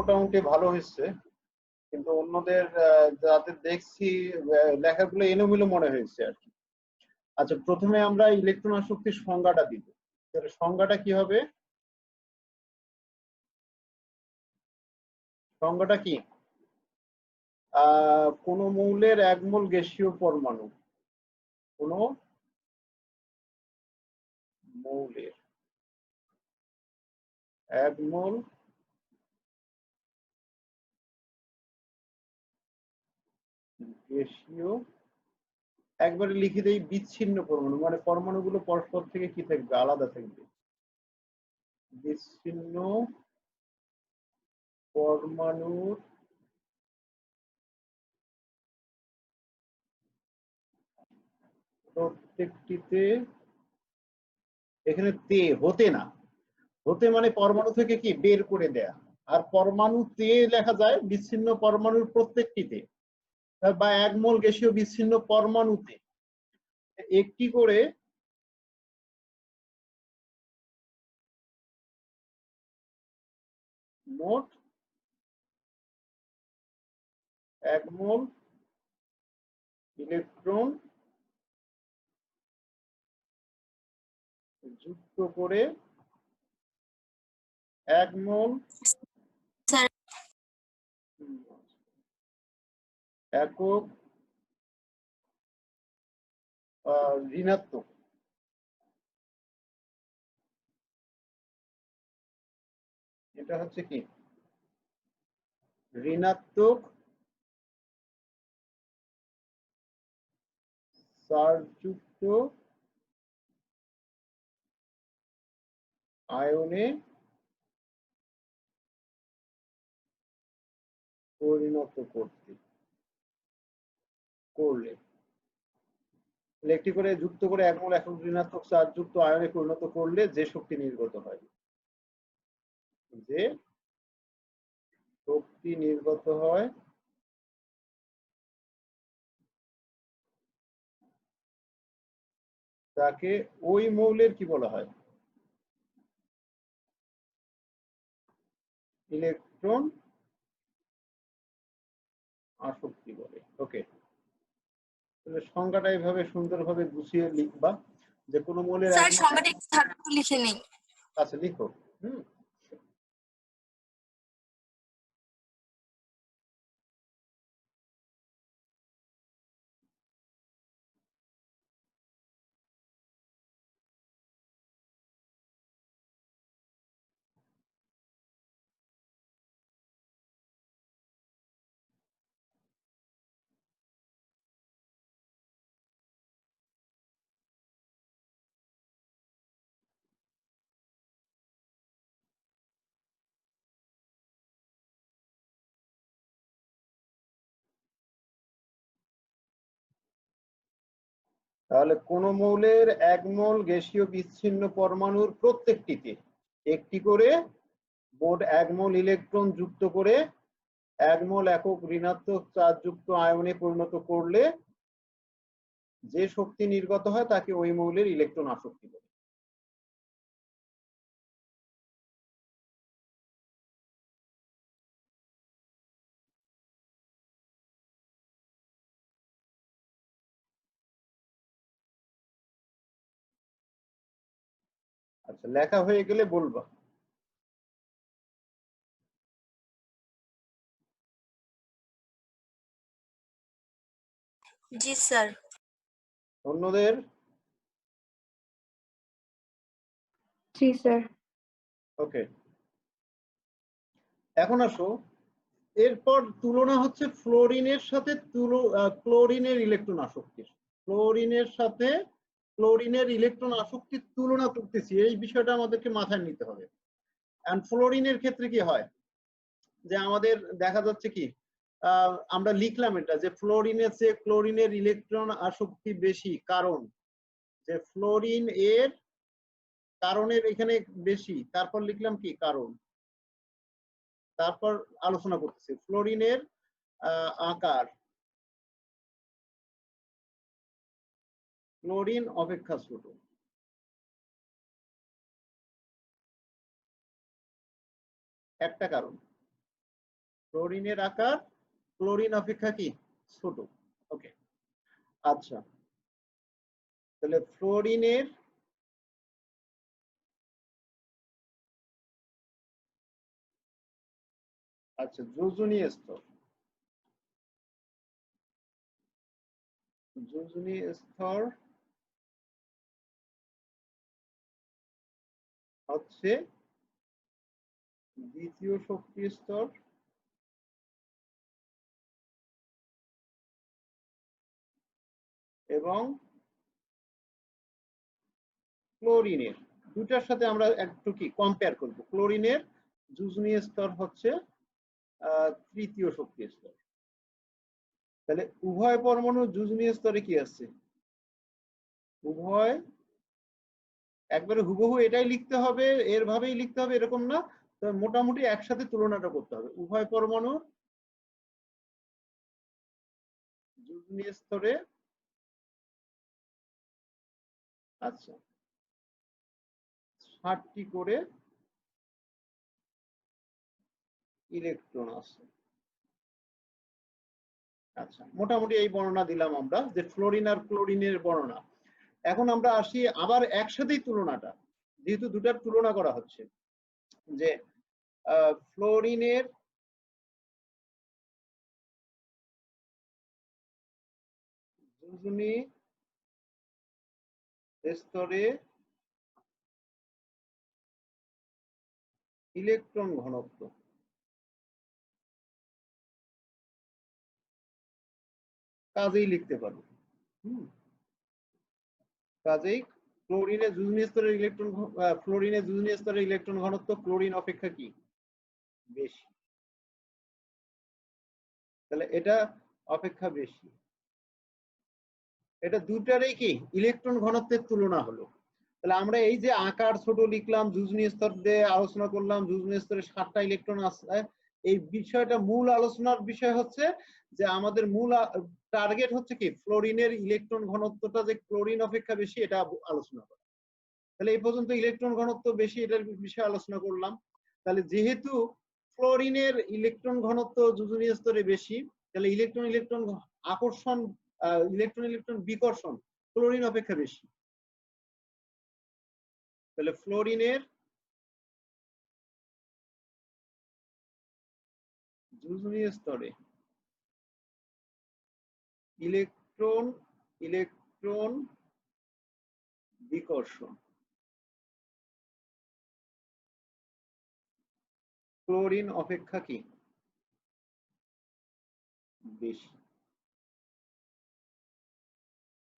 মোটামুটি ভালো হয়েছে, কিন্তু অন্যদের যাদের দেখছি লেখাগুলো এলোমেলো মনে হয়েছে আর কি। আচ্ছা, প্রথমে আমরা ইলেকট্রন আসক্তির সংজ্ঞাটা দিব। তাহলে সংজ্ঞাটা কি হবে? সংজ্ঞাটা কি? কোন মৌলের 1 মোল গ্যাসীয় পরমাণু, কোন মৌলের 1 মোল গ্যাসীয়, একবারে লিখে দেই বিচ্ছিন্ন পরমাণু, মানে পরমাণুগুলো পরস্পর থেকে কি থাকবে? আলাদা থাকবে। বিচ্ছিন্ন পরমাণুর প্রত্যেকটিতে, এখানে তে হতে না, হতে মানে পরমাণু থেকে কি বের করে দেয়া, আর পরমাণুতে লেখা যায় বিচ্ছিন্ন পরমাণুর প্রত্যেকটিতে বা 1 মোল গ্যাসীয় বিচ্ছিন্ন পরমাণুতে একটি করে মোট 1 মোল ইলেকট্রন যুক্ত করে 1 মোল একক ঋণাত্মক, এটা হচ্ছে কি ঋণাত্মক চার্জযুক্ত আয়নে পরিণত করলে, একটি করে যুক্ত করে 1 মোল একক ঋণাত্মক চার্জযুক্ত আয়নে পরিণত করলে যে শক্তি নির্গত হয়, যে শক্তি নির্গত হয় তাকে ওই মৌলের কি বলা হয়? ইলেকট্রন আসক্তি বলে। ওকে, তাহলে সংজ্ঞাটা এইভাবে সুন্দরভাবে গুছিয়ে লিখবা যে কোনো মৌলের স্যার সংজ্ঞাটা একটু লিখে নেই। আচ্ছা লিখো। তাহলে কোন মৌলের 1 মোল গ্যাসীয় বিচ্ছিন্ন পরমাণুর প্রত্যেকটিতে একটি করে মোট 1 মোল ইলেকট্রন যুক্ত করে 1 মোল একক ঋণাত্মক চার্জযুক্ত আয়নে পরিণত করলে যে শক্তি নির্গত হয় তাকে ওই মৌলের ইলেকট্রন আসক্তি বলে। আচ্ছা, লেখা হয়ে গেলে বলবা। জি স্যার। অন্যদের? জি স্যার। ওকে, এখন আসো, এরপর তুলনা হচ্ছে ফ্লোরিনের সাথে ক্লোরিনের ইলেকট্রন আসক্তির। ফ্লোরিনের সাথে ক্লোরিনের ইলেকট্রন আসক্তির তুলনা করতেছি, এই বিষয়টা আমাদেরকে মাথায় নিতে হবে। এন্ড ফ্লোরিনের ক্ষেত্রে কি হয় যে আমাদের দেখা যাচ্ছে কি আমরা লিখলাম এটা যে ফ্লোরিনের চেয়ে ক্লোরিনের ইলেকট্রন আসক্তি বেশি, কারণ যে ফ্লোরিন এর কারণের এখানে বেশি, তারপর লিখলাম কি কারণ, তারপর আলোচনা করতেছি ফ্লোরিনের আকার ক্লোরিন অপেক্ষা ছোট, একটা কারণ। ফ্লোরিনের আকার ক্লোরিন অপেক্ষা কি ছোট। ওকে, আচ্ছা তাহলে ফ্লোরিনের আচ্ছা যোজনী স্তর, যোজনী স্তর হচ্ছে দ্বিতীয় শক্তি স্তর এবং ক্লোরিনের দুটার সাথে আমরা একটু কি কম্পেয়ার করব। ক্লোরিনের যোজনী স্তর হচ্ছে তৃতীয় শক্তি স্তর। তাহলে উভয় পরমাণু যোজনী স্তরে কি আছে, উভয় একবারে হুবহু এটাই লিখতে হবে এর ভাবেই লিখতে হবে এরকম না, মোটামুটি একসাথে তুলনাটা করতে হবে। উভয় পরমাণু যোজনী স্তরে আচ্ছা 60টি করে ইলেকট্রন আছে। আচ্ছা মোটামুটি এই বর্ণনা দিলাম আমরা যে ফ্লোরিন আর ক্লোরিনের বর্ণনা। এখন আমরা আসি আবার একসাথেই তুলনাটা, যেহেতু দুটার তুলনা করা হচ্ছে, যে ফ্লোরিনের যোজনী স্তরে ইলেকট্রন ঘনত্ব, কাজেই লিখতে পারবো। কাজেই ক্লোরিনের যোজনী স্তরের ইলেকট্রন ফ্লোরিনের যোজনী স্তরের ইলেকট্রন ঘনত্ব ক্লোরিন অপেক্ষা কি বেশি, তাহলে এটা অপেক্ষা বেশি। এটা দুটারই কি ইলেকট্রন ঘনত্বের তুলনা হলো। তাহলে আমরা এই যে আকার ছোট লিখলাম, যোজনী স্তর দিয়ে আলোচনা করলাম, যোজনী স্তরে 7টা ইলেকট্রন আছে, এই বিষয়টা মূল আলোচনার বিষয় হচ্ছে যে আমাদের মূল টার্গেট হচ্ছে কি ফ্লোরিনের ইলেকট্রন ঘনত্বটা যে ক্লোরিন অপেক্ষা বেশি এটা আলোচনা করা। তাহলে এই পর্যন্ত ইলেকট্রন ঘনত্ব বেশি এটার বিষয়ে আলোচনা করলাম। তাহলে যেহেতু ফ্লোরিনের ইলেকট্রন ঘনত্ব যোজনী স্তরে বেশি, তাহলে ইলেকট্রন ইলেকট্রন আকর্ষণ ইলেকট্রন ইলেকট্রন বিকর্ষণ ক্লোরিন অপেক্ষা বেশি। তাহলে ফ্লোরিনের যোজনী স্তরে ইলেকট্রন ইলেকট্রন বিকর্ষণ ক্লোরিন অপেক্ষা কি বেশি।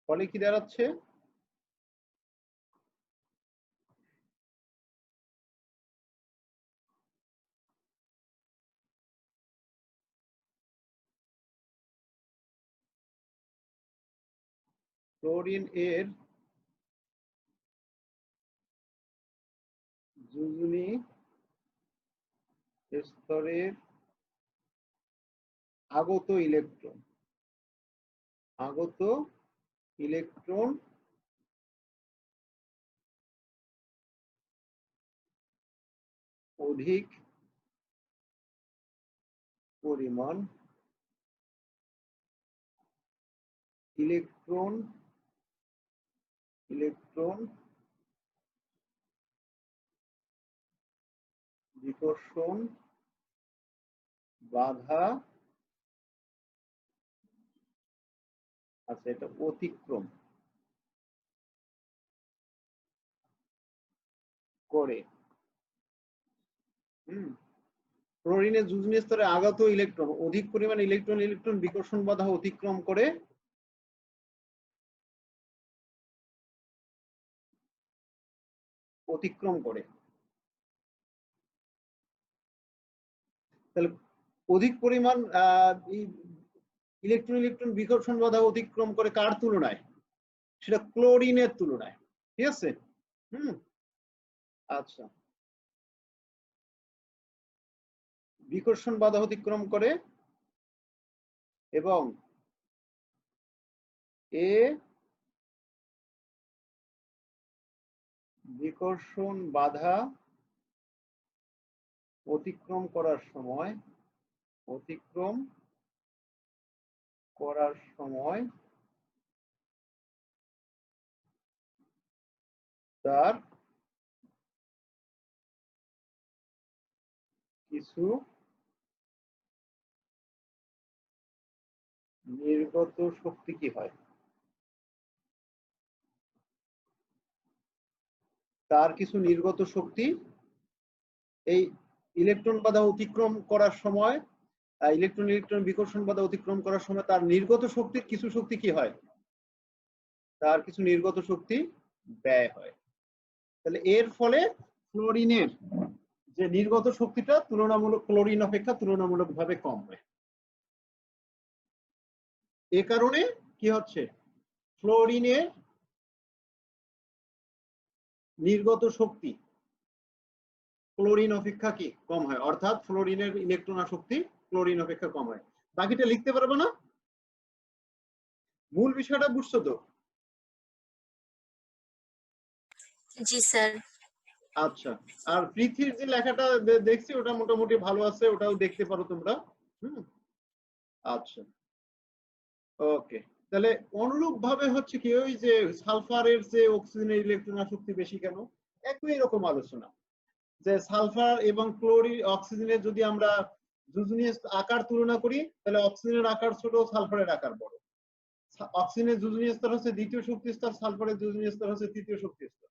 ফলে কি দাঁড়াচ্ছে, ক্লোরিন এর যোজনী স্তরের আগত ইলেকট্রন অধিক পরিমাণ ইলেকট্রন বিকর্ষণ বাধা, আচ্ছা এটা অতিক্রম করে। ক্লোরিনের যোজনী স্তরে আগত ইলেকট্রন অধিক পরিমাণ ইলেকট্রন বিকর্ষণ বাধা অতিক্রম করে তাহলে অধিক পরিমাণ ইলেকট্রন বিকর্ষণ বাধা অতিক্রম করে কার তুলনায়, সেটা ক্লোরিনের তুলনায়। ঠিক আছে। আচ্ছা বিকর্ষণ বাধা অতিক্রম করে এবং এ বিকর্ষণ বাধা অতিক্রম করার সময় অতিক্রম করার সময় তার কিছু নির্গত শক্তি কি হয়, তার কিছু নির্গত শক্তি এই ইলেকট্রন বাধা অতিক্রম করার সময়, ইলেকট্রন ইলেকট্রন বিকর্ষণ বাধা অতিক্রম করার সময় তার নির্গত শক্তির কিছু শক্তি কি হয়, তার কিছু নির্গত শক্তি ব্যয় হয়। তাহলে এর ফলে ফ্লোরিনের যে নির্গত শক্তিটা তুলনামূলক ক্লোরিন অপেক্ষা তুলনামূলকভাবে কম হয়। এ কারণে কি হচ্ছে, ফ্লোরিনের নির্গত শক্তি ক্লোরিন অপেক্ষা কি কম হয়, অর্থাৎ ফ্লোরিনের ইলেকট্রন আসক্তি ক্লোরিন অপেক্ষা কম হয়। বাকিটা লিখতে পারবে না? মূল বিষয়টা বুঝছো তো? জি স্যার। আচ্ছা, আর পৃথিবীর যে লেখাটা দেখছি ওটা মোটামুটি ভালো আছে, ওটাও দেখতে পারো তোমরা। আচ্ছা, ওকে। তাহলে অনুরূপ ভাবে হচ্ছে কি, ওই যে সালফারের যে অক্সিজেনের ইলেকট্রন আসক্তি বেশি কেন, একই রকম আলোচনা যে সালফার এবং ক্লোরিন অক্সিজেনের যদি আমরা যুজনীয় আকার তুলনা করি তাহলে অক্সিজেনের আকার ছোট, সালফারের আকার বড়। অক্সিজেনের যুজনীয় স্তর হচ্ছে দ্বিতীয় শক্তি স্তর, সালফারের যুজনীয় স্তর হচ্ছে তৃতীয় শক্তি স্তর।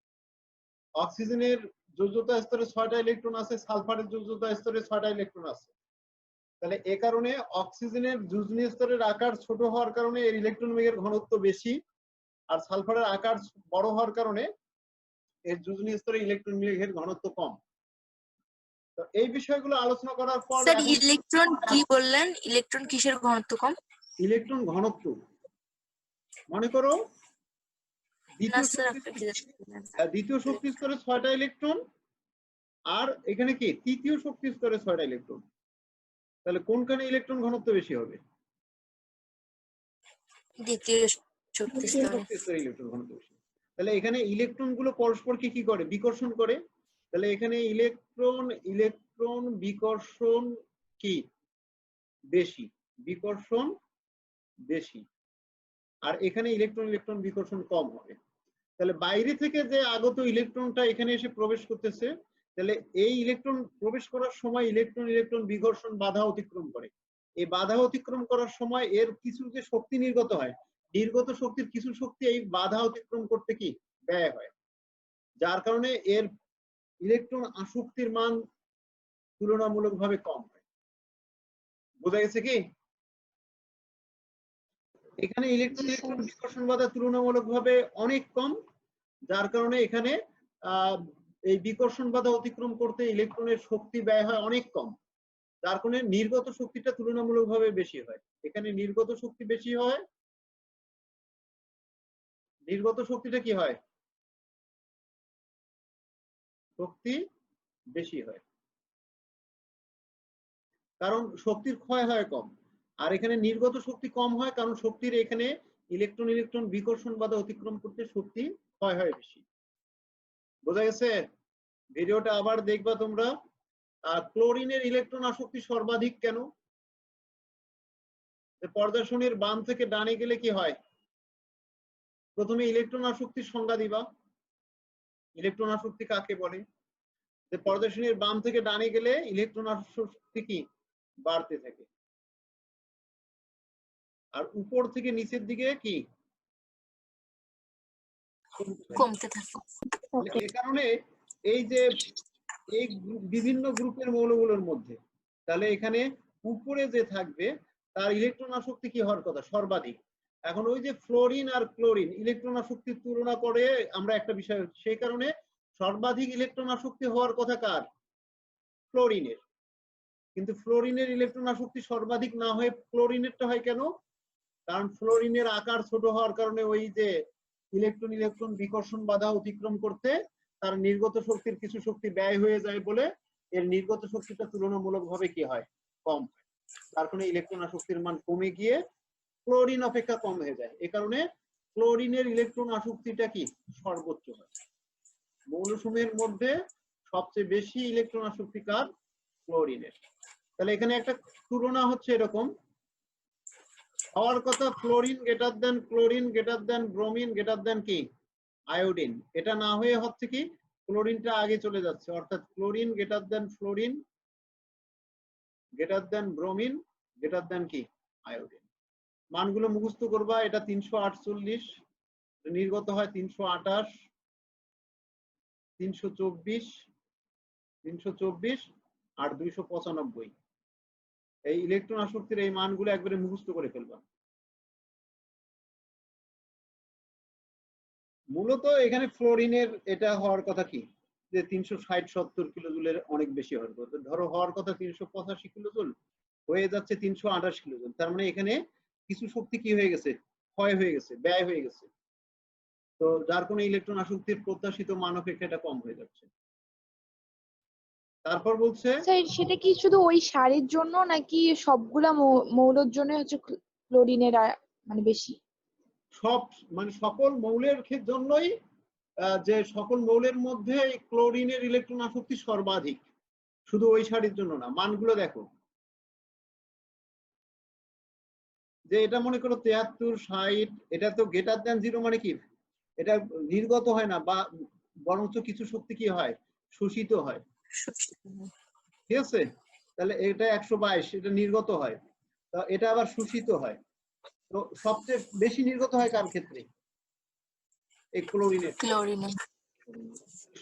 অক্সিজেনের যোজ্যতা স্তরে 6টা ইলেকট্রন আছে, সালফারের যোজ্যতা স্তরে 6টা ইলেকট্রন আছে। তাহলে এ কারণে অক্সিজেনের যুজনীয় স্তরের আকার ছোট হওয়ার কারণে এর ইলেকট্রন বেগের ঘনত্ব বেশি, আর সালফারের আকার বড় হওয়ার কারণে এর যুজনীয় স্তরে ইলেকট্রন বেগের ঘনত্ব কম। তো এই বিষয়গুলো আলোচনা করার পর স্যার ইলেকট্রন কি বললেন, ইলেকট্রন কিসের ঘনত্ব কম? ইলেকট্রন ঘনত্ব মনে করো না স্যার, আপনি জিজ্ঞেস করলেন। দ্বিতীয় শক্তি স্তরে 6টা ইলেকট্রন, আর এখানে কি তৃতীয় শক্তি স্তরে 6টা ইলেকট্রন। তাহলে কোনখানে ইলেকট্রন ঘনত্ব বেশি হবে? দ্বিতীয় শক্তি স্তরে। ইলেকট্রন ঘনত্ব বেশি। তাহলে এখানে ইলেকট্রন গুলো পরস্পরকে কি করে, বিকর্ষণ করে। তাহলে এখানে ইলেকট্রন ইলেকট্রন বিকর্ষণ কি বেশি, বিকর্ষণ বেশি, আর এখানে ইলেকট্রন ইলেকট্রন বিকর্ষণ কম হবে। তাহলে বাইরে থেকে যে আগত ইলেকট্রনটা এখানে এসে প্রবেশ করতেছে, তাহলে এই ইলেকট্রন প্রবেশ করার সময় ইলেকট্রন ইলেকট্রন বিকর্ষণ বাধা অতিক্রম করে। এই বাধা অতিক্রম করার সময় এর কিছু যে শক্তি নির্গত হয়, নির্গত শক্তির কিছু শক্তি এই বাধা অতিক্রম করতে কি ব্যয় হয়, যার কারণে এর ইলেকট্রন আসক্তির মান তুলনামূলকভাবে কম হয়। বোঝা গেছে কি? এখানে ইলেকট্রন ইলেকট্রন বিকর্ষণ বাধা তুলনামূলকভাবে অনেক কম, যার কারণে এখানে এই বিকর্ষণ বাধা অতিক্রম করতে ইলেকট্রনের শক্তি ব্যয় হয় অনেক কম, যার কারণে নির্গত শক্তিটা তুলনামূলকভাবে বেশি হয়। এখানে নির্গত শক্তি বেশি হয়, নির্গত শক্তিটা কি হয়, শক্তি বেশি হয়, কারণ শক্তির ক্ষয় হয় কম। আর এখানে নির্গত শক্তি কম হয় কারণ শক্তির এখানে ইলেকট্রন ইলেকট্রন বিকর্ষণ বাধা অতিক্রম করতে শক্তি ক্ষয় হয় বেশি। বোঝা গেছে? ভিডিওটা আবার দেখবা তোমরা। ক্লোরিনের ইলেকট্রন আসক্তি সর্বাধিক কেন? পর্দাশনের বাম থেকে ডানে গেলে কি হয়, প্রথমে ইলেকট্রন আসক্তির সংজ্ঞা দিবা, ইলেকট্রন আসক্তি কাকে বলে। পর্দাশনের বাম থেকে ডানে গেলে ইলেকট্রন আসক্তি কি বাড়তে থাকে, আর উপর থেকে নিচের দিকে কি কমতে থাকে। এ কারণে এই যে এই বিভিন্ন গ্রুপের মৌলগুলোর মধ্যে, তাহলে এখানে উপরে যে থাকবে তার ইলেকট্রন আসক্তি কি হওয়ার কথা, সর্বাধিক। এখন ওই যে ফ্লোরিন আর ক্লোরিন ইলেকট্রন আসক্তির তুলনা করে আমরা একটা বিষয়, সেই কারণে সর্বাধিক ইলেকট্রন আসক্তি হওয়ার কথা কার, ফ্লোরিনের। কিন্তু ফ্লোরিনের ইলেকট্রন আসক্তি সর্বাধিক না হয়ে ক্লোরিনেরটা হয় কেন? কারণ ফ্লোরিনের আকার ছোট হওয়ার কারণে ওই যে ইলেকট্রন ইলেকট্রন বিকর্ষণ বাধা অতিক্রম করতে তার নির্গত শক্তির কিছু শক্তি ব্যয় হয়ে যায় বলে এর নির্গত শক্তিটা তুলনামূলকভাবে কি হয়, কম হয়। তার কারণে ইলেকট্রন আসক্তির মান কমে গিয়ে ক্লোরিন অপেক্ষা কম হয়ে যায়। এ কারণে ক্লোরিনের ইলেকট্রন আসক্তিটা কি সর্বোচ্চ হয়। মৌলসমূহের মধ্যে সবচেয়ে বেশি ইলেকট্রন আসক্তি কার, ক্লোরিনের। তাহলে এখানে একটা তুলনা হচ্ছে এরকম হওয়ার কথা fluorine greater than chlorine greater than bromine greater than কি আয়োডিন, এটা না হয়ে হচ্ছে কি ক্লোরিনটা আগে চলে যাচ্ছে, অর্থাৎ chlorine greater than fluorine greater than bromine greater than কি আয়োডিন। মানগুলো মুখস্থ করবা, এটা 348, নির্গত হয় 328, 324, 324 আর 295। এই ইলেকট্রন আসক্তির এই মানগুলো একবারে মুখস্থ করে ফেলবা। মূলত এখানে ফ্লোরিনের এটা হওয়ার কথা কি যে 360-70 কিলোজুলের অনেক বেশি হওয়ার কথা, ধরো হওয়ার কথা 385 কিলোজুল, হয়ে যাচ্ছে 328 কিলোজুল। তার মানে এখানে কিছু শক্তি কি হয়ে গেছে, ক্ষয় হয়ে গেছে, ব্যয় হয়ে গেছে। তো যার কোনো ইলেকট্রন আসক্তির প্রত্যাশিত মান অপেক্ষা এটা কম হয়ে যাচ্ছে। তারপর বলছে স্যার সেটা কি শুধু ওই সারির জন্য নাকি সবগুলা মৌলের জন্য হচ্ছে ক্লোরিনের মানে বেশি? সব মানে সকল মৌলের জন্যই যে সকল মৌলের মধ্যে ক্লোরিনের ইলেকট্রন আসক্তি সর্বাধিক, শুধু ওই সারির জন্য না। মানগুলো দেখো, যে এটা মনে করো 73, 60, এটা তো গ্রেটার দেন 0 মানে কি এটা নির্গত হয় না, বা বরঞ্চ কিছু শক্তি কি হয় শোষিত হয়, ঠিক আছে? তাহলে এটা 122, এটা নির্গত হয়, তো এটা আবার শোষিত হয়। তো সবচেয়ে বেশি নির্গত হয় কার ক্ষেত্রে, এই ক্লোরিনের। ক্লোরিনে।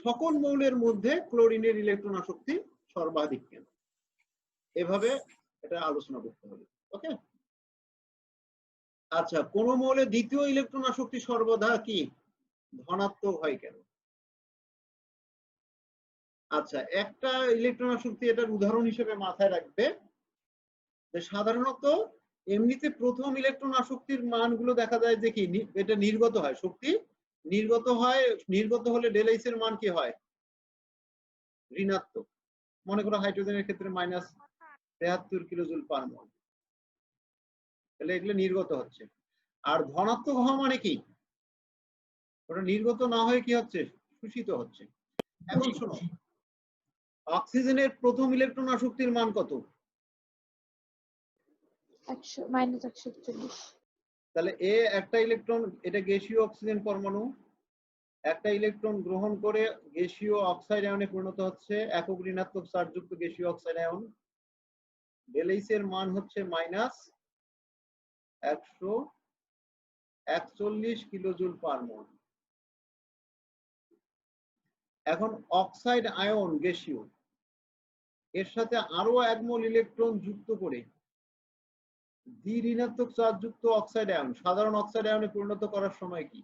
সকল মৌলের মধ্যে ক্লোরিনের ইলেকট্রন আসক্তি সর্বাধিক কেন, এভাবে এটা আলোচনা করতে হবে। ওকে, আচ্ছা, কোন মৌলে দ্বিতীয় ইলেকট্রন আসক্তি সর্বদা কি ধনাত্মক হয় কেন? আচ্ছা, একটা ইলেকট্রন আসক্তি এটার উদাহরণ হিসেবে মাথায় রাখবে যে সাধারণত এমনিতে প্রথম ইলেকট্রন আসক্তির মানগুলো দেখা যায় যে কি এটা নির্গত হয়, শক্তি নির্গত হয়, নির্গত হলে ডেলএইচ এর মান কি হয় ঋণাত্মক। মনে করো হাইড্রোজেনের ক্ষেত্রে -73 কিলোজুল পার মোল, তাহলে এগুলো নির্গত হচ্ছে। আর ধনাত্মক হওয়া মানে কি ওটা নির্গত না হয়ে কি হচ্ছে শোষিত হচ্ছে। এখন শোনো, অক্সিজেনের প্রথম ইলেকট্রন আসক্তির মান কত? -141। তাহলে একটা ইলেকট্রন, এটা গ্যাসীয় অক্সিজেন পরমাণু, একটা ইলেকট্রন গ্রহণ করে গ্যাসীয় অক্সাইড আয়নে পরিণত হচ্ছে, একক ঋণাত্মক চার্জযুক্ত গ্যাসীয় অক্সাইড আয়ন। ডেলএইচ এর মান হচ্ছে -141 কিলোজুল পার মোল। এখন অক্সাইড আয়ন গ্যাসীয়, এর সাথে আরো 1 মোল ইলেকট্রন যুক্ত করে দ্বি ঋণাত্মক চার্জযুক্ত অক্সাইড আয়ন, সাধারণ অক্সাইড আয়নে পরিণত করার সময় কি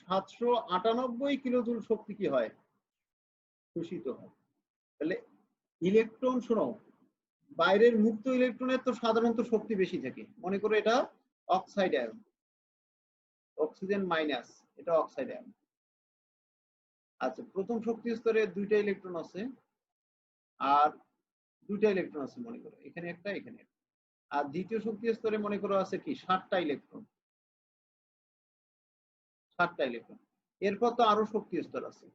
798 কিলোজুল শক্তি কি হয় শোষিত হয়। তাহলে ইলেকট্রন, শোনো, বাইরের মুক্ত ইলেকট্রনের তো সাধারণত শক্তি বেশি থাকে। মনে করো এটা অক্সাইড আয়ন, অক্সিজেন মাইনাস, এটা অক্সাইড আয়ন। আচ্ছা, প্রথম শক্তি স্তরে 2টা ইলেকট্রন আছে, আর 2টা ইলেকট্রন আছে মনে করো, এখানে একটা এখানে একটা। আর দ্বিতীয় শক্তি স্তরে মনে করো আছে কি 7টা ইলেকট্রন, 7টা ইলেকট্রন। এরপর তো আরো শক্তি স্তর আছে,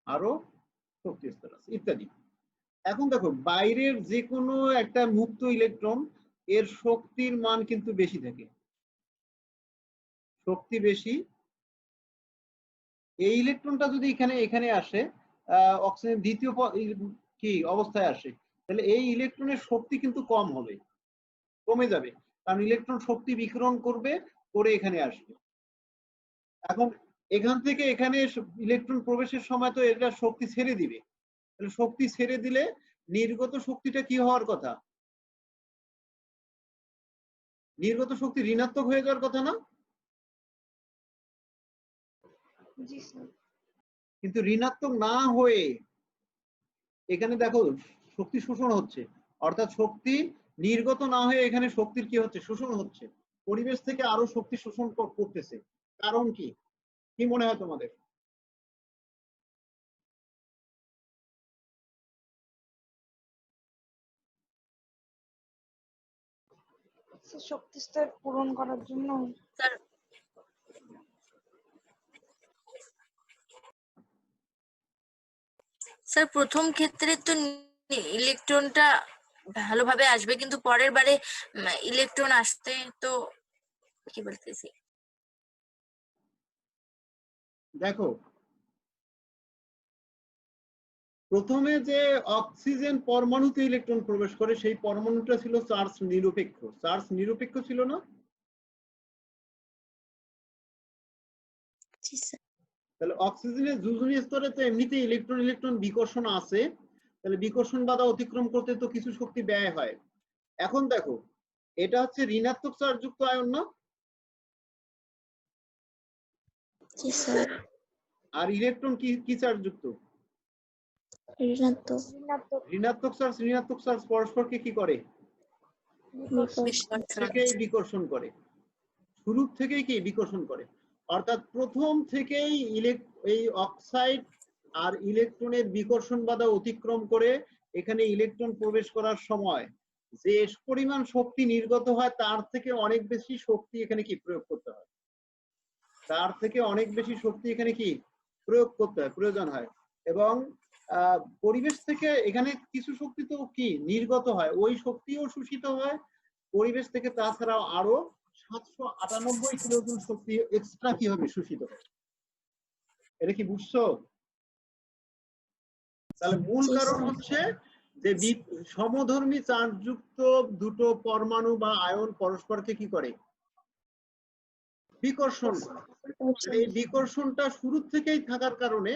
আরো শক্তি স্তর আছে ইত্যাদি। এখন দেখো, বাইরের যে কোনো একটা মুক্ত ইলেকট্রন এর শক্তির মান কিন্তু বেশি থাকে, শক্তি বেশি। এই ইলেকট্রনটা যদি এখানে এখানে আসে, অক্সিজেন দ্বিতীয় কি অবস্থায় আসে, তাহলে এই ইলেকট্রনের শক্তি কিন্তু কম হবে, কমে যাবে, কারণ ইলেকট্রন শক্তি বিকিরণ করবে, করে এখানে আসবে। এখন এখান থেকে এখানে ইলেকট্রন প্রবেশের সময় তো এটা শক্তি ছেড়ে দিবে, তাহলে শক্তি ছেড়ে দিলে নির্গত শক্তিটা কি হওয়ার কথা, নির্গত শক্তি ঋণাত্মক হয়ে যাওয়ার কথা না? জি স্যার। কিন্তু ঋণাত্মক না হয়ে এখানে দেখো শক্তি শোষণ হচ্ছে, অর্থাৎ শক্তি নির্গত না হয়ে এখানে শক্তির কি হচ্ছে শোষণ হচ্ছে, পরিবেশ থেকে আরো শক্তি শোষণ করতেছে। কারণ কি, কি মনে হয় তোমাদের? শক্তি স্তর পূরণ করার জন্য। স্যার স্যার প্রথম ক্ষেত্রে তো ইলেকট্রনটা ভালোভাবে আসবে, কিন্তু পরের বারে ইলেকট্রন আসতে তো কি বলতেছি। দেখো, প্রথমে যে অক্সিজেন পরমাণুতে ইলেকট্রন প্রবেশ করে সেই পরমাণুটা ছিল চার্জ নিরপেক্ষ। চার্জ নিরপেক্ষ ছিল না? তাহলে অক্সিজেনের যোজনী স্তরে তো এমনিতেই ইলেকট্রন ইলেকট্রন বিকর্ষণ আছে, তাহলে বিকর্ষণ বাধা অতিক্রম করতে তো কিছু শক্তি ব্যয় হয়। এখন দেখো, এটা হচ্ছে ঋণাত্মক চার্জযুক্ত আয়ন না? জি স্যার। আর ইলেকট্রন কি কি চার্জযুক্ত? ঋণাত্মক। ঋণাত্মক চার্জ পরস্পরকে কি করে? বিকর্ষণ। থেকেই বিকর্ষণ করে, শুরু থেকেই কি বিকর্ষণ করে। অর্থাৎ প্রথম থেকেই এই অক্সাইড আর ইলেকট্রনের বিকর্ষণ বাধা অতিক্রম করে এখানে ইলেকট্রন প্রবেশ করার সময় যে পরিমাণ শক্তি নির্গত হয় তার থেকে অনেক বেশি শক্তি এখানে কি প্রয়োগ করতে হয়, তার থেকে অনেক বেশি শক্তি এখানে কি প্রয়োগ করতে হয়, প্রয়োজন হয়। এবং পরিবেশ থেকে এখানে কিছু শক্তি তো কি নির্গত হয়, ওই শক্তিও শোষিত হয় পরিবেশ থেকে। তাছাড়াও আরো 798 কিলোজুল শক্তি এক্সট্রা কি হবে শোষিত হয়। এটা কি বুঝছো? তাহলে মূল কারণ হচ্ছে যে সমধর্মী চার্জযুক্ত দুটো পরমাণু বা আয়ন পরস্পরকে কি করে? বিকর্ষণ করে। এই বিকর্ষণটা শুরু থেকেই থাকার কারণে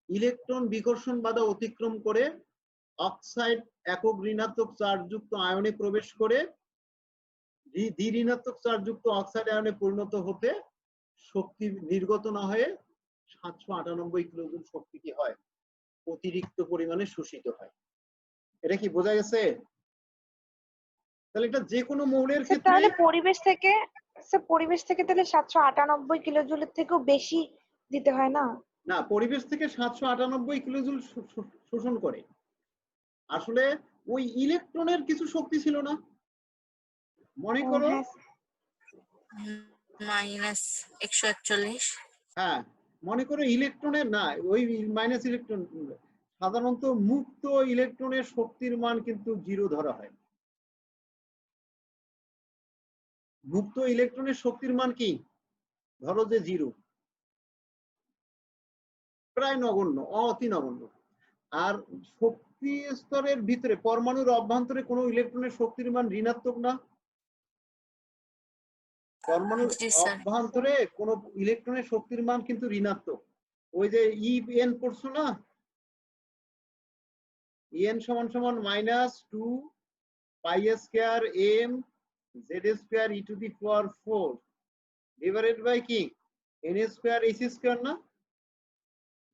ইলেকট্রন বিকর্ষণ বাধা অতিক্রম করে অক্সাইড একক ঋণাত্মক চার্জযুক্ত আয়নে প্রবেশ করে দ্বি ঋণাত্মক চার্জযুক্ত অক্সাইড আয়নে পরিণত হতে শক্তি নির্গত না হয়ে 798 কিলোজুল শক্তি কি হয় অতিরিক্ত পরিমাণে শোষিত হয়। এটা কি বোঝা গেছে? তাহলে এটা যে কোনো মৌলের ক্ষেত্রে তাহলে পরিবেশ থেকে তাহলে 798 কিলোজুলের থেকেও বেশি দিতে হয় না? না, পরিবেশ থেকে 798 কিলোজুল শোষণ করে। আসলে ওই ইলেকট্রনের কিছু শক্তি ছিল না, মনে করো। -141। হ্যাঁ, মনে করো ইলেকট্রনের না, ওই মাইনাস ইলেকট্রন সাধারণত মুক্ত ইলেকট্রনের শক্তির মান কিন্তু 0 ধরা হয়। মুক্ত ইলেকট্রনের শক্তির মান কি ধরো যে 0, প্রায় নগণ্য, অতি নগণ্য। আর শক্তি স্তরের ভিতরে পরমাণুর অভ্যন্তরে কোনো ইলেকট্রনের শক্তির মান ঋণাত্মক না? পরমাণুর অভ্যন্তরে কোন ইলেকট্রনের শক্তির মান কিন্তু ঋণাত্মক। ওই যে ইএন পড়ছো না, ইএন সমান সমান -2 pi square M Z square E to the power 4 divided by কি এন স্কয়ার এইচ স্কয়ার না?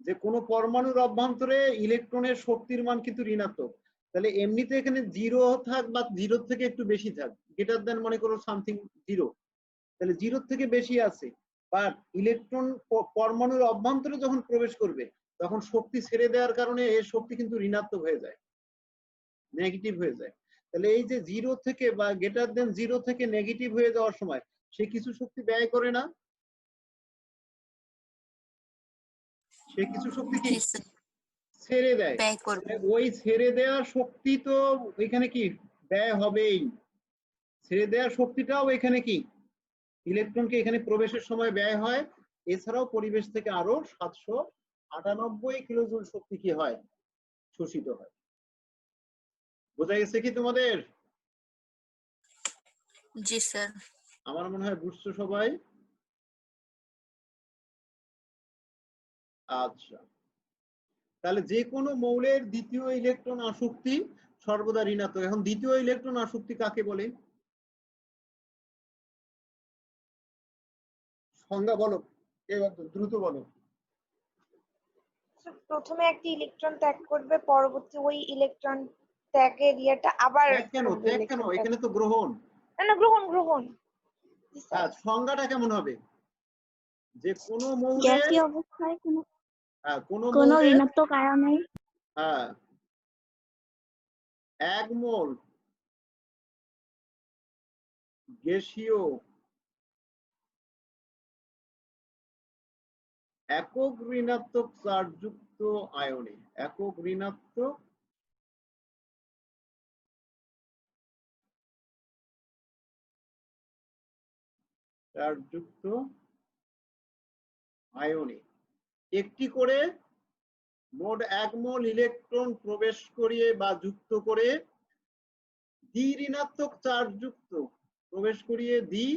যে কোনো পরমাণুর অভ্যন্তরে ইলেকট্রনের শক্তির মান কিন্তু ঋণাত্মক। তাহলে এমনিতে এখানে 0 থাক বা 0 থেকে একটু বেশি থাক, গ্রেটার দেন মনে করো সামথিং 0, তাহলে 0 থেকে বেশি আছে, বাট ইলেকট্রন পরমাণুর অভ্যন্তরে যখন প্রবেশ করবে তখন শক্তি ছেড়ে দেওয়ার কারণে এর শক্তি কিন্তু ঋণাত্মক হয়ে যায়, নেগেটিভ হয়ে যায়। তাহলে এই যে 0 থেকে বা গ্রেটার দেন 0 থেকে নেগেটিভ হয়ে যাওয়ার সময় সে কিছু শক্তি ব্যয় করে না? সে কিছু শক্তি কি ছেড়ে দেয়। ওই ছেড়ে দেওয়ার শক্তি তো এখানে কি ব্যয় হবেই, ছেড়ে দেওয়ার শক্তিটাও এখানে কি ইলেকট্রনকে এখানে প্রবেশের সময় ব্যয় হয়। এছাড়াও পরিবেশ থেকে আরো 798 কিলোজুল শক্তি কি হয় শোষিত হয়। বোঝা গেছে কি তোমাদের? জি স্যার। আমার মনে হয় বুঝছো সবাই। আচ্ছা, তাহলে যে কোনো মৌলের দ্বিতীয় ইলেকট্রন আসক্তি সর্বদা ঋণাত্মক। এখন দ্বিতীয় ইলেকট্রন আসক্তি কাকে বলে? সংজ্ঞা বলো, দ্রুত বলো। প্রথমে একটি ইলেকট্রন ত্যাগ করবে, পরবর্তী ওই ইলেকট্রন ত্যাগের ইয়েটা আবার ত্যাগ কেন? এখানে তো গ্রহণ। না, গ্রহণ। হ্যাঁ, সংজ্ঞাটা কেমন হবে? যে কোনো মৌলে গ্যাসীয় অবস্থায় কোনো ঋণাত্মক আয়নে হ্যাঁ 1 মোল গ্যাসীয় একক ঋণাত্মক চার্জযুক্ত আয়নে, একক ঋণাত্মক চার্জযুক্ত আয়নে একটি করে মোট 1 মোল ইলেকট্রন প্রবেশ করিয়ে বা যুক্ত করে দ্বি ঋণাত্মক চার্জযুক্ত প্রবেশ করিয়ে দ্বি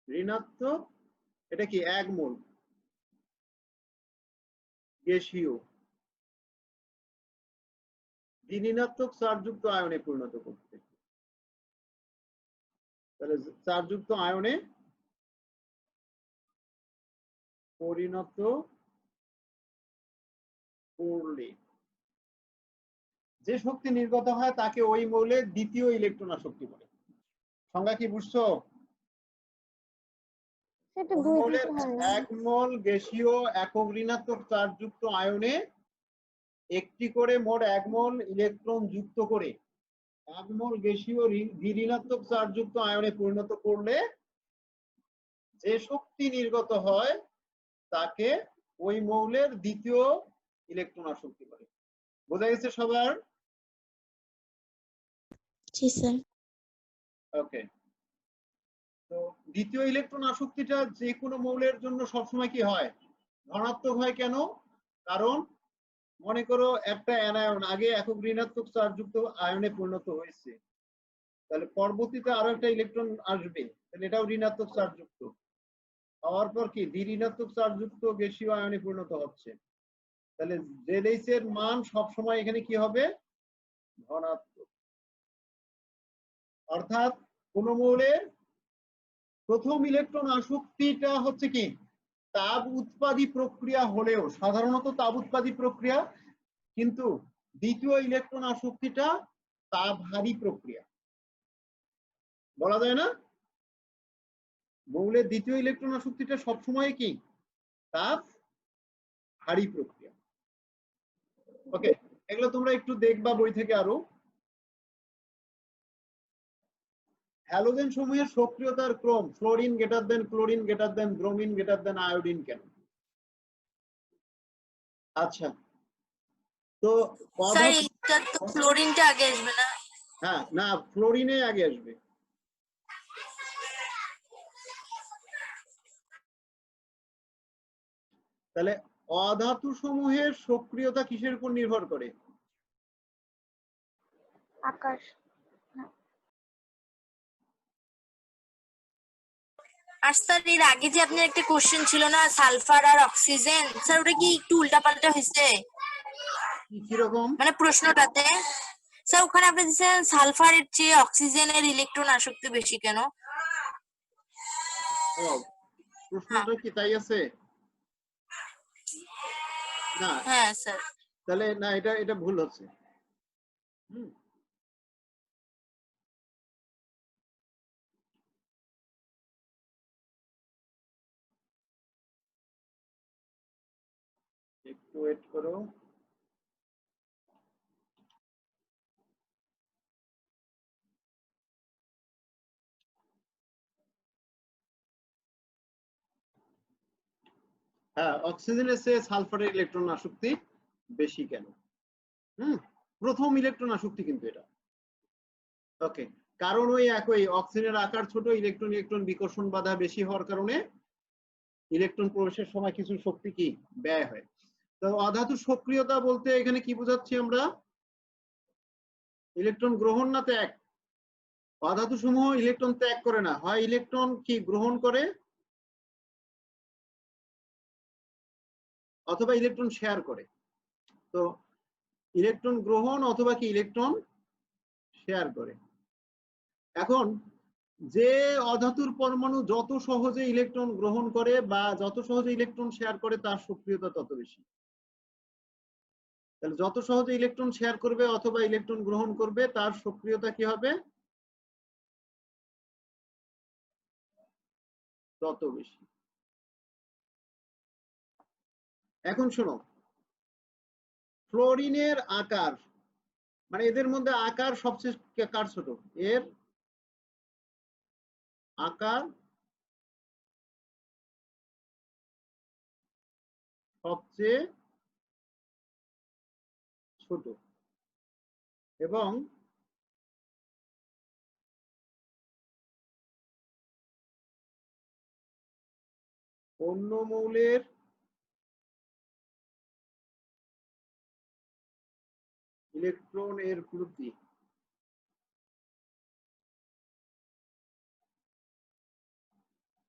ঋণাত্মক, এটা কি 1 মোল গ্যাসীয় দ্বি ঋণাত্মক চার্জযুক্ত আয়নে পরিণত করতে। তাহলে চার্জযুক্ত আয়নে পরিণত করলে যে শক্তি নির্গত হয় তাকে ওই মৌলের দ্বিতীয় ইলেকট্রন আসক্তি বলে। সংজ্ঞা কি বুঝছো? সেটা কোন দুই মৌলের দিকে হয় না 1 মোল গ্যাসীয় একক ঋণাত্মক চার্জযুক্ত আয়নে একটি করে মোট 1 মোল ইলেকট্রন যুক্ত করে 1 মোল গ্যাসীয় দ্বি ঋণাত্মক চার্জযুক্ত আয়নে পরিণত করলে যে শক্তি নির্গত হয় তাকে ওই মৌলের দ্বিতীয় ইলেকট্রন আসক্তি বলে। বোঝা গেছে সবার? জি স্যার ওকে। তো দ্বিতীয় ইলেকট্রন আসক্তিটা যে কোনো মৌলের জন্য সবসময় কি হয়? ধনাত্মক হয়। কেন? কারণ মনে করো একটা অ্যানায়ন আগে একক ঋণাত্মক চার্জযুক্ত আয়নে পরিণত হয়েছে, তাহলে পরবর্তীতে আরো একটা ইলেকট্রন আসবে, তাহলে এটাও ঋণাত্মক চার্জযুক্ত হওয়ার পর কি দ্বি ঋণাত্মক চার্জযুক্ত গ্যাসীয় আয়নে পরিণত হচ্ছে। তাহলে জেডএইচ এর মান সবসময় এখানে কি হবে? ধনাত্মক। অর্থাৎ কোন মৌলের প্রথম ইলেকট্রন আসক্তিটা হচ্ছে কি তাপ উৎপাদী প্রক্রিয়া হলেও, সাধারণত তাপ উৎপাদী প্রক্রিয়া, কিন্তু দ্বিতীয় ইলেকট্রন আসক্তিটা তাপহারী প্রক্রিয়া। বলা যায় না মৌলের দ্বিতীয় ইলেকট্রন আসক্তিটা সবসময় কি তাপহারী প্রক্রিয়া। ওকে, এগুলো তোমরা একটু দেখবা বই থেকে আরো। হ্যালোজেন সমূহের সক্রিয়তার ক্রম fluorine greater than chlorine greater than bromine greater than iodine কেন? আচ্ছা, তো স্যার এটা তো ফ্লোরিনটা আগে আসবে না? হ্যাঁ, না, ফ্লোরিনে আগে আসবে। তাহলে অধাতু সমূহের সক্রিয়তা কিসের উপর নির্ভর করে? আকাশ। আর স্যার এর আগে যে আপনার একটা কোশ্চেন ছিল না সালফার আর অক্সিজেন, স্যার ওটা কি একটু উল্টাপাল্টা হয়েছে কিরকম? মানে প্রশ্নটাতে? স্যার ওখানে আপনি দিচ্ছেন সালফারের চেয়ে অক্সিজেনের ইলেকট্রন আসক্তি বেশি কেন? ও, প্রশ্নটা কি তাই আছে? না, হ্যাঁ স্যার। তাহলে না, এটা ভুল হচ্ছে। একটু ওয়েট করো। হ্যাঁ, অক্সিজেনের চেয়ে সালফারের ইলেকট্রন আসক্তি বেশি কেন? প্রথম ইলেকট্রন আসক্তি কিন্তু এটা। ওকে, কারণ ওই একই অক্সিজেনের আকার ছোট, ইলেকট্রন ইলেকট্রন বিকর্ষণ বাধা বেশি হওয়ার কারণে ইলেকট্রন প্রবেশের সময় কিছু শক্তি কি ব্যয় হয়। তো অধাতু সক্রিয়তা বলতে এখানে কি বোঝাচ্ছি আমরা? ইলেকট্রন গ্রহণ না ত্যাগ? অধাতু সমূহ ইলেকট্রন ত্যাগ করে না, হয় ইলেকট্রন কি গ্রহণ করে অথবা ইলেকট্রন শেয়ার করে। তো ইলেকট্রন গ্রহণ অথবা কি ইলেকট্রন শেয়ার করে। এখন যে অধাতুর পরমাণু যত সহজে ইলেকট্রন গ্রহণ করে বা যত সহজে ইলেকট্রন শেয়ার করে তার সক্রিয়তা তত বেশি। তাহলে যত সহজে ইলেকট্রন শেয়ার করবে অথবা ইলেকট্রন গ্রহণ করবে তার সক্রিয়তা কি হবে? তত বেশি। এখন শোনো, ফ্লোরিনের আকার, মানে এদের মধ্যে আকার সবচেয়ে কার ছোট? এর আকার সবচেয়ে ছোট এবং অন্য মৌলের ইলেকট্রন এর প্রতি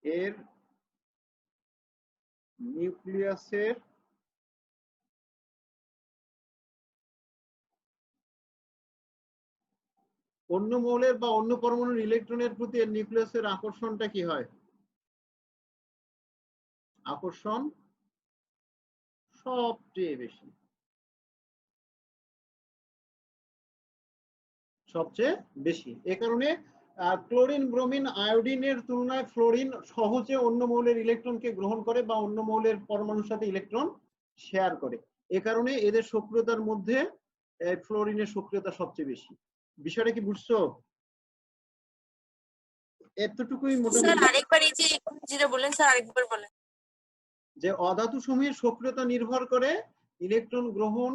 এর নিউক্লিয়াসের অন্য মৌলের বা অন্য পরমাণুর ইলেকট্রনের প্রতি এর নিউক্লিয়াসের আকর্ষণটা কি হয়? আকর্ষণ সবচেয়ে বেশি, সবচেয়ে বেশি। এ কারণে ক্লোরিন, ব্রোমিন, আয়োডিনের তুলনায় ফ্লোরিন সহজে অন্য মৌলের ইলেকট্রনকে গ্রহণ করে বা অন্য মৌলের পরমাণুর সাথে ইলেকট্রন শেয়ার করে। এ কারণে এদের সক্রিয়তার মধ্যে ফ্লোরিনের সক্রিয়তা সবচেয়ে বেশি। বিষয়টা কি বুঝছো? এতটুকুই স্যার মোটামুটি। আরেকবার এই যে যেটা বললেন স্যার আরেকবার বলেন। যে অধাতু সমূহের সক্রিয়তা নির্ভর করে ইলেকট্রন গ্রহণ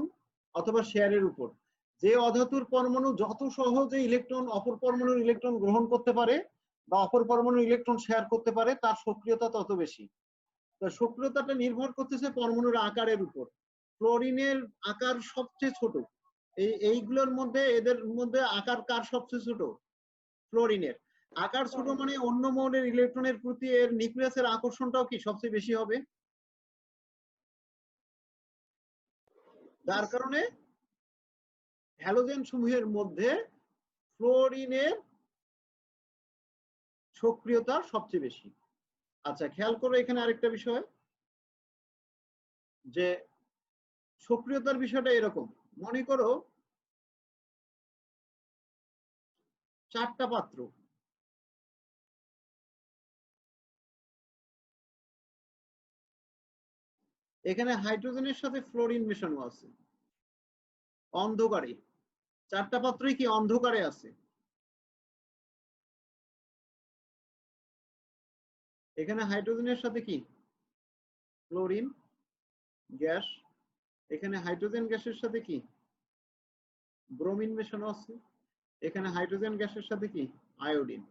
অথবা শেয়ারের উপর। যে অধাতুর পরমাণু যত সহজে ইলেকট্রন অপর পরমাণুর ইলেকট্রন গ্রহণ করতে পারে বা অপর পরমাণুর ইলেকট্রন শেয়ার করতে পারে তার সক্রিয়তা তত বেশি। তো সক্রিয়তাটা নির্ভর করতেছে পরমাণুর আকারের উপর। ফ্লোরিনের আকার সবচেয়ে ছোট। এইগুলোর মধ্যে এদের মধ্যে আকার কার সবচেয়ে ছোট? ফ্লোরিনের। আকার ছোট মানে অন্য মৌলের ইলেকট্রনের প্রতি এর নিউক্লিয়াসের আকর্ষণটাও কি সবচেয়ে বেশি হবে। যার কারণে হ্যালোজেন সমূহের মধ্যে ফ্লোরিনের সক্রিয়তা সবচেয়ে বেশি। আচ্ছা, খেয়াল করো এখানে আরেকটা বিষয়, যে সক্রিয়তার বিষয়টা এরকম। মনে করো 4টা পাত্র, এখানে হাইড্রোজেনের সাথে ফ্লোরিন মেশানো আছে অন্ধকারে। 4টা পাত্রই কি অন্ধকারে আছে। এখানে হাইড্রোজেনের সাথে কি ফ্লোরিন গ্যাস, এখানে হাইড্রোজেন গ্যাসের সাথে কি ব্রোমিন মেশানো আছে, এখানে হাইড্রোজেন গ্যাসের সাথে কি আয়োডিন।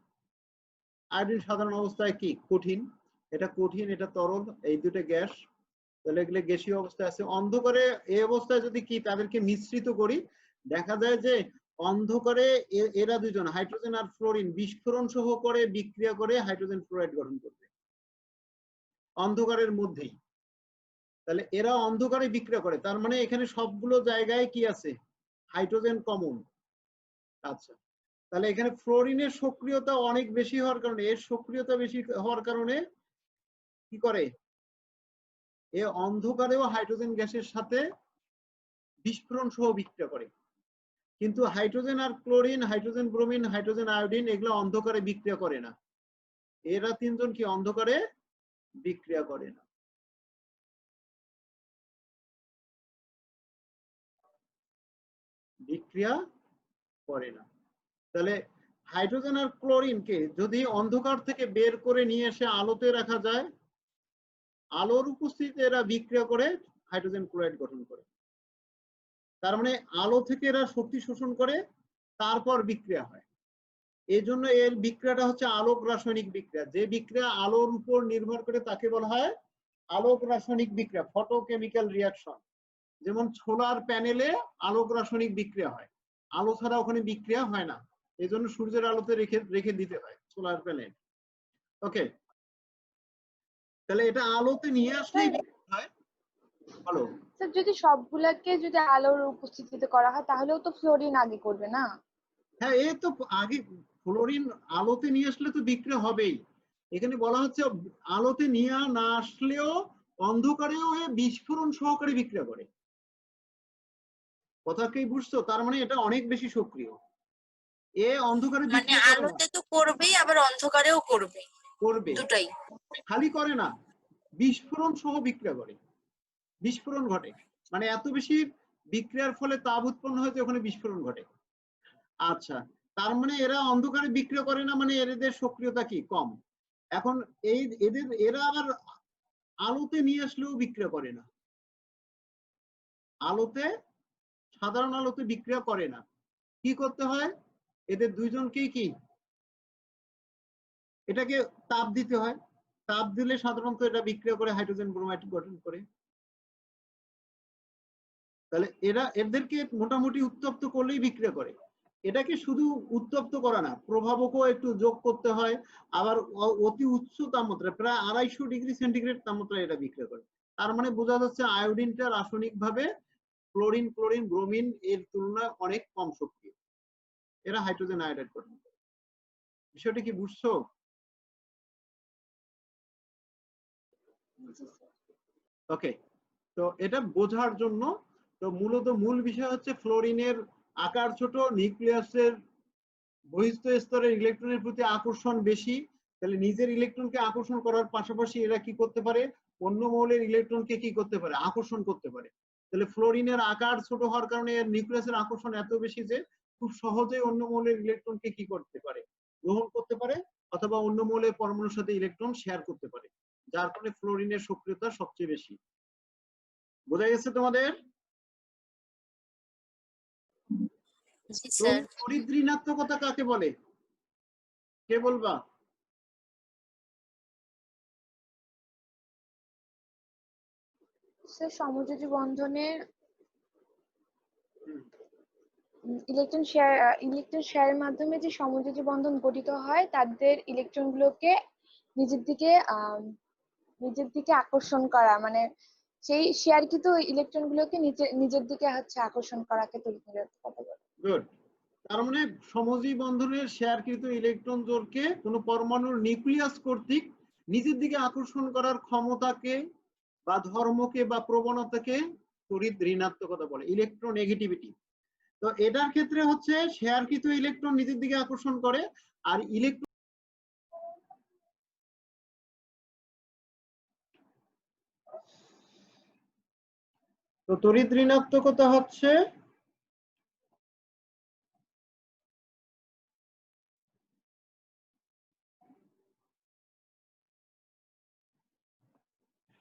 আয়োডিন সাধারণ অবস্থায় কি কঠিন, এটা কঠিন, এটা তরল, এই দুটো গ্যাস, তাহলে এগুলো গ্যাসীয় অবস্থায় আছে। অন্ধকারে এই অবস্থায় যদি কি তাদেরকে মিশ্রিত করি, দেখা যায় যে অন্ধকারে এরা দুজন হাইড্রোজেন আর ফ্লোরিন বিস্ফোরণ সহ করে বিক্রিয়া করে হাইড্রোজেন ফ্লোরাইড গঠন করবে অন্ধকারের মধ্যেই। তাহলে এরা অন্ধকারে বিক্রিয়া করে, তার মানে এখানে সবগুলো জায়গায় কি আছে হাইড্রোজেন কমন। আচ্ছা, তাহলে এখানে ফ্লোরিনের সক্রিয়তা অনেক বেশি হওয়ার কারণে, এর সক্রিয়তা বেশি হওয়ার কারণে কি করে, এ অন্ধকারেও হাইড্রোজেন গ্যাসের সাথে বিস্ফোরণ সহ বিক্রিয়া করে। কিন্তু হাইড্রোজেন আর chlorine, hydrogen bromine, hydrogen iodine এগুলো অন্ধকারে বিক্রিয়া করে না। এরা তিনজন কি অন্ধকারে বিক্রিয়া করে না। বিক্রিয়া করে না। তাহলে হাইড্রোজেন আর ক্লোরিনকে যদি অন্ধকার থেকে বের করে নিয়ে এসে আলোতে রাখা যায়, আলোর উপস্থিতিতে এরা বিক্রিয়া করে হাইড্রোজেন ক্লোরাইড গঠন করে। তার মানে আলো থেকে এরা শক্তি শোষণ করে তারপর বিক্রিয়া হয়। এই জন্য এর বিক্রিয়াটা হচ্ছে আলোক রাসায়নিক বিক্রিয়া। যে বিক্রিয়া আলোর উপর নির্ভর করে তাকে বলা হয় আলোক রাসায়নিক বিক্রিয়া, ফটোকেমিক্যাল রিয়াকশন। যেমন সোলার প্যানেলে আলোক রাসায়নিক বিক্রিয়া হয়, আলো ছাড়া ওখানে বিক্রিয়া হয় না, এই জন্য সূর্যের আলোতে রেখে দিতে হয় সোলার প্যানেল। ওকে, তাহলে এটা আলোতে নিয়ে আসলেই হয়। বলো স্যার, যদি সবগুলাকে যদি আলোর উপস্থিতিতে করা হয় তাহলেও তো ফ্লোরিন আগে করবে না? হ্যাঁ, এ তো আগে ফ্লোরিন আলোতে নিয়ে আসলে তো বিক্রিয়া হবেই। এখানে বলা হচ্ছে আলোতে নিয়ে না আসলেও অন্ধকারেও বিস্ফোরণ সহকারে বিক্রিয়া করে। কথা কি বুঝছো? তার মানে এটা অনেক বেশি সক্রিয়। এ অন্ধকারে মানে বিক্রিয়া করে না, আলোতে তো করবেই আবার অন্ধকারেও করবে, করবে, দুটাই। খালি করে না, বিস্ফোরণ সহ বিক্রিয়া করে, বিস্ফোরণ ঘটে। মানে এত বেশি বিক্রিয়ার ফলে তাপ উৎপন্ন হয়েছে ওখানে বিস্ফোরণ ঘটে। আচ্ছা, তার মানে এরা অন্ধকারে বিক্রিয়া করে না, মানে এদের সক্রিয়তা কি কম। এখন এরা আবার আলোতে নিয়ে আসলেও বিক্রিয়া করে না। আলোতে সাধারণ আলোতে বিক্রিয়া করে না। কি করতে হয়? এদের দুইজনকেই কি এটাকে তাপ দিতে হয়। তাপ দিলে সাধারণত এটা বিক্রিয়া করে হাইড্রোজেন ব্রোমাইড গঠন করে। তাহলে এদেরকে মোটামুটি উত্তপ্ত করলেই বিক্রিয়া করে। এটাকে শুধু উত্তপ্ত করা না, প্রভাবকও একটু যোগ করতে হয়। আবার অতি উচ্চ তাপমাত্রা প্রায় 250 ডিগ্রি সেন্টিগ্রেড তাপমাত্রায় এটা বিক্রিয়া করে। তার মানে বোঝা যাচ্ছে আয়োডিনটা রাসায়নিক ভাবে ক্লোরিন, ব্রোমিন এর তুলনায় অনেক কম শক্তি। এরা হাইড্রোজেন আয়োডাইড গঠন করে। বিষয়টা কি বুঝছো? ওকে, তো এটা বোঝার জন্য তো মূলত মূল বিষয় হচ্ছে ফ্লোরিনের আকার ছোট, নিউক্লিয়াসের বহিস্থ স্তরের ইলেকট্রনের প্রতি আকর্ষণ বেশি। তাহলে নিজের ইলেকট্রনকে আকর্ষণ করার পাশাপাশি এরা কি করতে পারে? অন্য মৌলের ইলেকট্রনকে কি করতে পারে? আকর্ষণ করতে পারে। তাহলে ফ্লোরিনের আকার ছোট হওয়ার কারণে এর নিউক্লিয়াসের আকর্ষণ এত বেশি যে খুব সহজেই অন্য মৌলের ইলেকট্রনকে কি করতে পারে? গ্রহণ করতে পারে, অথবা অন্য মৌলের পরমাণুর সাথে ইলেকট্রন শেয়ার করতে পারে, যার ফলে ফ্লোরিনের সক্রিয়তা সবচেয়ে বেশি। বোঝা গেছে তোমাদের? জি স্যার। তড়িৎ ঋণাত্মকতা কাকে বলে? কে বলবা? স্যার সমযোজী বন্ধনের ইলেকট্রন শেয়ারের মাধ্যমে যে সমযোজী বন্ধন গঠিত হয় তাদের ইলেকট্রনগুলোকে নিজের দিকে আকর্ষণ করা, মানে সেই শেয়ারকৃত ইলেকট্রনগুলোকে নিজের দিকে হচ্ছে আকর্ষণ করাকে তড়িৎ ঋণাত্মকতা বলে। গুড। তার মানে সমযোজী বন্ধনের শেয়ারকৃত ইলেকট্রন জোড়কে কোনো পরমাণুর নিউক্লিয়াস কর্তৃক নিজের দিকে আকর্ষণ করার ক্ষমতাকে বা ধর্মকে বা প্রবণতাকে তড়িৎ ঋণাত্মকতা বলে, ইলেকট্রোনেগেটিভিটি। তো এটার ক্ষেত্রে হচ্ছে শেয়ারকৃত ইলেকট্রন নিজের দিকে আকর্ষণ করে, আর ইলেকট্রন তো তড়িৎ ঋণাত্মকতা হচ্ছে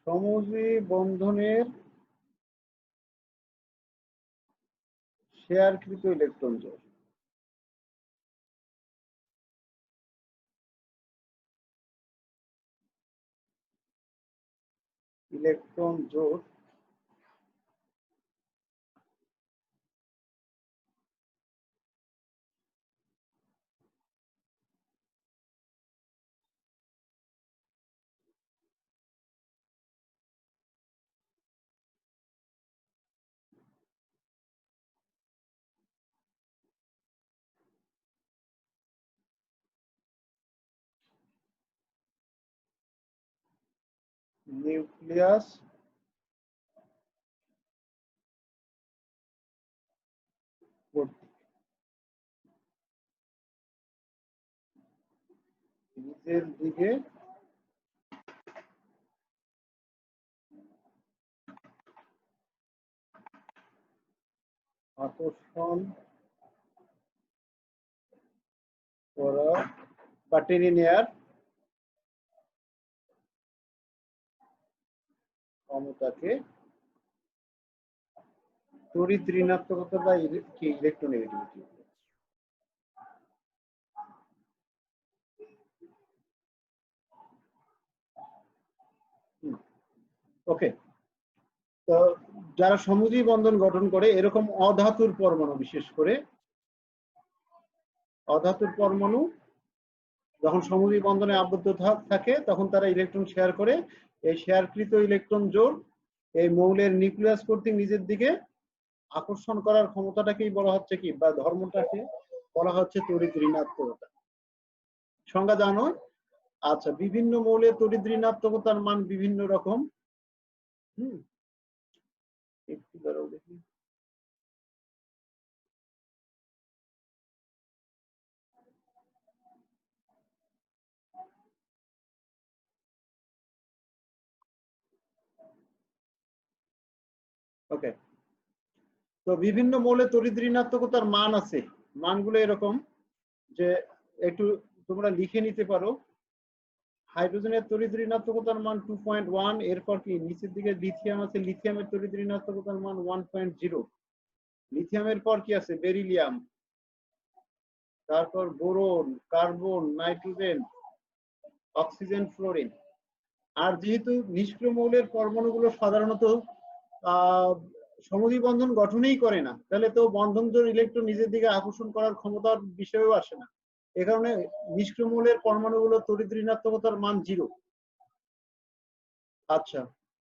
সমযোজী বন্ধনের শেয়ারকৃত ইলেকট্রন জোড়। ইলেকট্রন জোড় নিউক্লিয়াস কর্তৃক নিজের দিকে আকর্ষণ করা বা টেনে নেয়ার ক্ষমতাকে তড়িৎ ঋণাত্মকতা বা ইলেকট্রোনেগেটিভিটি। ওকে, তো যারা সমযোজী বন্ধন গঠন করে এরকম অধাতুর পরমাণু, বিশেষ করে অধাতুর পরমাণু যখন সমযোজী বন্ধনে আবদ্ধ থাকে তখন তারা ইলেকট্রন শেয়ার করে। এই শেয়ারকৃত ইলেকট্রন জোড় এই মৌলের নিউক্লিয়াস কর্তৃক নিজের দিকে আকর্ষণ করার ক্ষমতাটাকেই বলা হচ্ছে কি, বা ধর্মটাকে বলা হচ্ছে তড়িৎ ঋণাত্মকতা। সংজ্ঞা জানো? আচ্ছা, বিভিন্ন মৌলের তড়িৎ ঋণাত্মকতার মান বিভিন্ন রকম। একটু দাঁড়াও দেখি। ওকে, তো বিভিন্ন মৌলের তড়িৎ ঋণাত্মকতার মান আছে। মানগুলো এরকম যে একটু তোমরা লিখে নিতে পারো। হাইড্রোজেনের তড়িৎ ঋণাত্মকতার মান 2.1। এরপর কি নিচের দিকে লিথিয়াম আছে, লিথিয়ামের তড়িৎ ঋণাত্মকতার মান 1.0। লিথিয়ামের পর কি আছে, বেরিলিয়াম, তারপর boron, carbon, nitrogen, oxygen, fluorine. আর যেহেতু নিষ্ক্রিয় মৌলের পরমাণুগুলো সাধারণত সমদ্বি বন্ধন গঠনই করে না, তাহলে তো বন্ধনজোড় ইলেকট্রন নিজের দিকে আকর্ষণ করার ক্ষমতার বিষয়েও আসে না। এ কারণে নিষ্ক্রিয় মৌলের পরমাণুগুলো তড়িৎ ঋণাত্মকতার মান 0। আচ্ছা,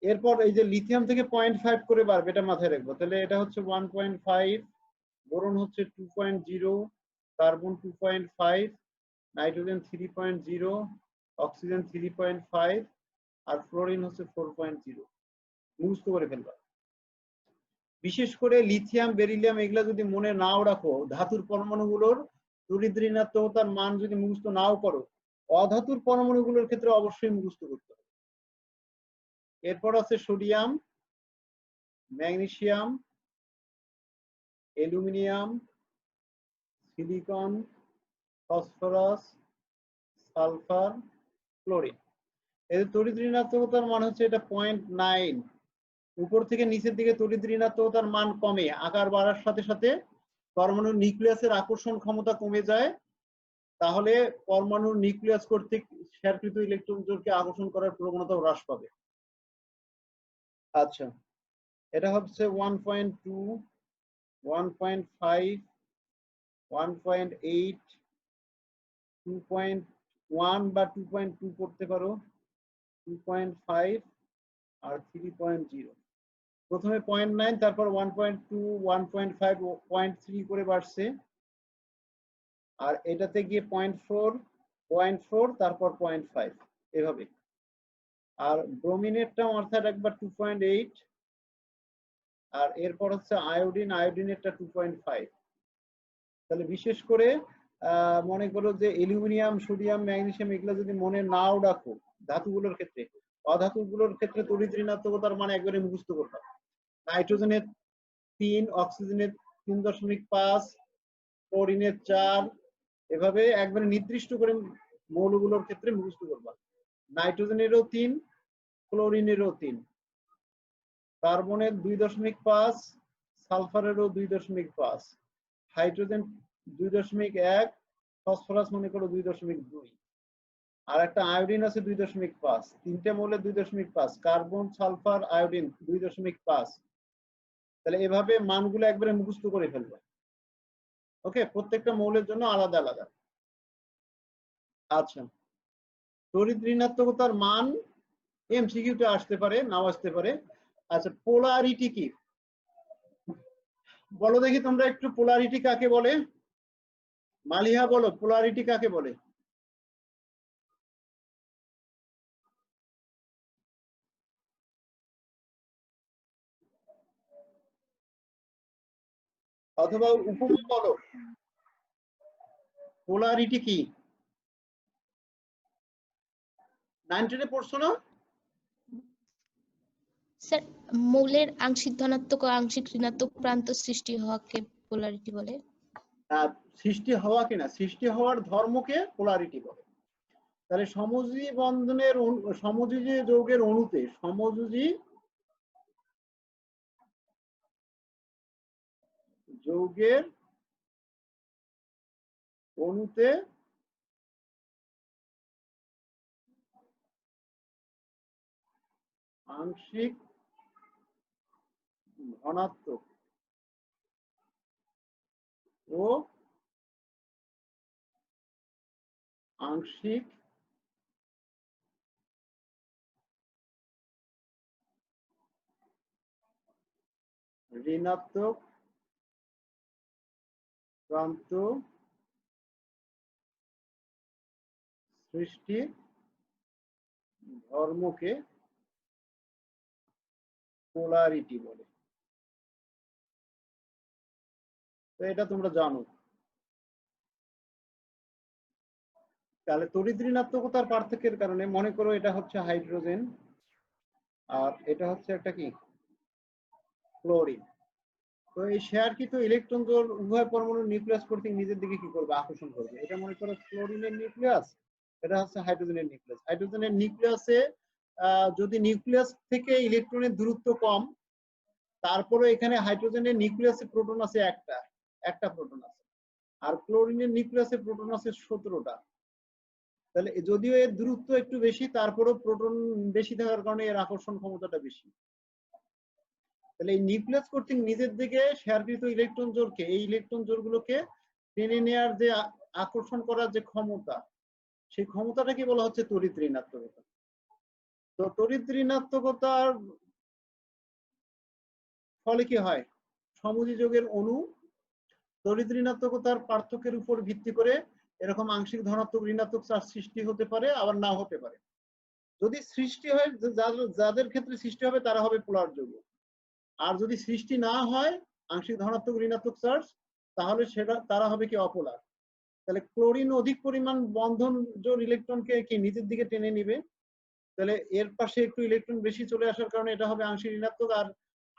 এরপর এই যে লিথিয়াম থেকে 0.5 করে বাড়বে, এটা মাথায় রাখবো। তাহলে এটা হচ্ছে 1.5, বোরন হচ্ছে 2.0, কার্বন 2.5, নাইট্রোজেন 3.0, অক্সিজেন 3.5 আর ফ্লোরিন হচ্ছে 4.0। মুখস্থ করে ফেলবা। বিশেষ করে লিথিয়াম, বেরিলিয়াম এগুলা যদি মনে নাও রাখো, ধাতুর পরমাণুগুলোর তড়িৎ ঋণাত্মকতার মান যদি মুখস্থ নাও করো, অধাতুর পরমাণুগুলোর ক্ষেত্রে অবশ্যই মুখস্থ করতে হবে। এরপর আছে sodium, magnesium, aluminium, silicon, phosphorus, sulphur, chlorine. এদের তড়িৎ ঋণাত্মকতার মান হচ্ছে এটা 0.9। উপর থেকে নিচের দিকে তড়িৎ ঋণাত্মকতার মান কমে, আকার বাড়ার সাথে সাথে পরমাণুর নিউক্লিয়াসের আকর্ষণ ক্ষমতা কমে যায়, তাহলে পরমাণুর নিউক্লিয়াস কর্তৃক শেয়ারকৃত ইলেকট্রন জোড়কে আকর্ষণ করার প্রবণতা হ্রাস পাবে। আচ্ছা, এটা হচ্ছে 1.2, 1.5, 1.8, 2.1 বা 2.2 করতে পারো, 2.5 আর 3.0। প্রথমে 0.9, তারপর 1.2, 1.5, 0.3 করে বাড়ছে। আর এটাতে গিয়ে 0.4, 0.4, তারপর 0.5 এভাবে। আর ব্রোমিনেরটা মাথায় রাখবা 2.8। আর এরপর হচ্ছে আয়োডিন, আয়োডিনেরটা 2.5। তাহলে বিশেষ করে মনে করো যে অ্যালুমিনিয়াম, সোডিয়াম, ম্যাগনেসিয়াম এগুলো যদি মনে নাও রাখো ধাতুগুলোর ক্ষেত্রে, অধাতুগুলোর ক্ষেত্রে তড়িৎ ঋণাত্মকতার মান একবারে মুখস্থ করবা। নাইট্রোজেনের 3, অক্সিজেনের 3.5, ক্লোরিনের 4, এভাবে একবারে নির্দিষ্ট করে মৌলগুলোর ক্ষেত্রে মুখস্থ করবা। নাইট্রোজেনেরও 3, ক্লোরিনেরও 3, কার্বনের 2.5, সালফারেরও 2.5, হাইড্রোজেন 2.1, ফসফরাস মনে করো 2.2, আর একটা আয়োডিন আছে 2.5। তিনটে মৌলের 2.5, কার্বন, সালফার, আয়োডিন 2.5। তাহলে এভাবে মানগুলো একবারে মুখস্থ করে ফেলবে। ওকে, প্রত্যেকটা মৌলের জন্য আলাদা আলাদা। আচ্ছা, তড়িৎ ঋণাত্মকতার মান এমসিকিউতে আসতে পারে, নাও আসতে পারে। আচ্ছা, পোলারিটি কি বলো দেখি তোমরা একটু, পোলারিটি কাকে বলে? মালিহা বলো, পোলারিটি কাকে বলে? অথবা উপমা বলো, পোলারিটি কি? 9-10 পড়ছো না? স্যার, মৌলের আংশিক ধনাত্মক ও আংশিক ঋণাত্মক প্রান্ত সৃষ্টি হওয়াকে পোলারিটি বলে। সৃষ্টি হওয়া কিনা, সৃষ্টি হওয়ার ধর্মকে পোলারিটি বলে। তাহলে সমযোজী বন্ধনের, সমযোজী যৌগের অণুতে, সমযোজী যৌগের অণুতে আংশিক ধনাত্মক ও আংশিক ঋণাত্মক প্রান্ত সৃষ্টির ধর্মকে পোলারিটি বলে। তো এটা তোমরা জানো। তাহলে তড়িৎ ঋণাত্মকতার পার্থক্যের কারণে মনে করো এটা হচ্ছে হাইড্রোজেন আর এটা হচ্ছে একটা কি, ক্লোরিন। তো এই শেয়ারকৃত ইলেকট্রন উভয় পরমাণুর নিউক্লিয়াস কর্তৃক নিজের দিকে কি করবে, আকর্ষণ করবে। এটা মনে করো ক্লোরিনের নিউক্লিয়াস, এটা হচ্ছে হাইড্রোজেনের নিউক্লিয়াস। হাইড্রোজেনের নিউক্লিয়াসে যদি নিউক্লিয়াস থেকে ইলেকট্রনের দূরত্ব কম, তারপরে এখানে হাইড্রোজেনের নিউক্লিয়াসে প্রোটন আছে একটা প্রোটন আছে, আর ক্লোরিনের নিউক্লিয়াসে প্রোটন আছে 17টা। তাহলে যদিও এর দূরত্ব একটু বেশি, তারপরেও প্রোটন বেশি থাকার কারণে এর আকর্ষণ ক্ষমতাটা বেশি। তাহলে এই নিউক্লিয়াস কর্তৃক নিজের দিকে শেয়ারকৃত ইলেকট্রন জোড়কে, এই ইলেকট্রন জোড়গুলোকে টেনে নেওয়ার যে আকর্ষণ করার যে ক্ষমতা, সেই ক্ষমতাটাকে বলা হচ্ছে তড়িৎ ঋণাত্মকতা। তো তড়িৎ ঋণাত্মকতার ফলে কি হয়, সমযোজীযোগের অণু তড়িৎ ঋণাত্মকতার পার্থক্যের উপর ভিত্তি করে এরকম আংশিক ধনাত্মক ঋণাত্মক চার্জ সৃষ্টি হতে পারে, আবার নাও হতে পারে। যদি সৃষ্টি হয়, যাদের ক্ষেত্রে সৃষ্টি হবে তারা হবে পোলার যৌগ। আর যদি সৃষ্টি না হয় আংশিক ধনাত্মক ঋণাত্মক চার্জ, তাহলে তারা হবে কি অপোলার। তাহলে ক্লোরিন অধিক পরিমাণ বন্ধন জোড় ইলেকট্রনকে কি নিজের দিকে টেনে নিবে, তাহলে এর পাশে একটু ইলেকট্রন বেশি চলে আসার কারণে এটা হবে আংশিক ঋণাত্মক, আর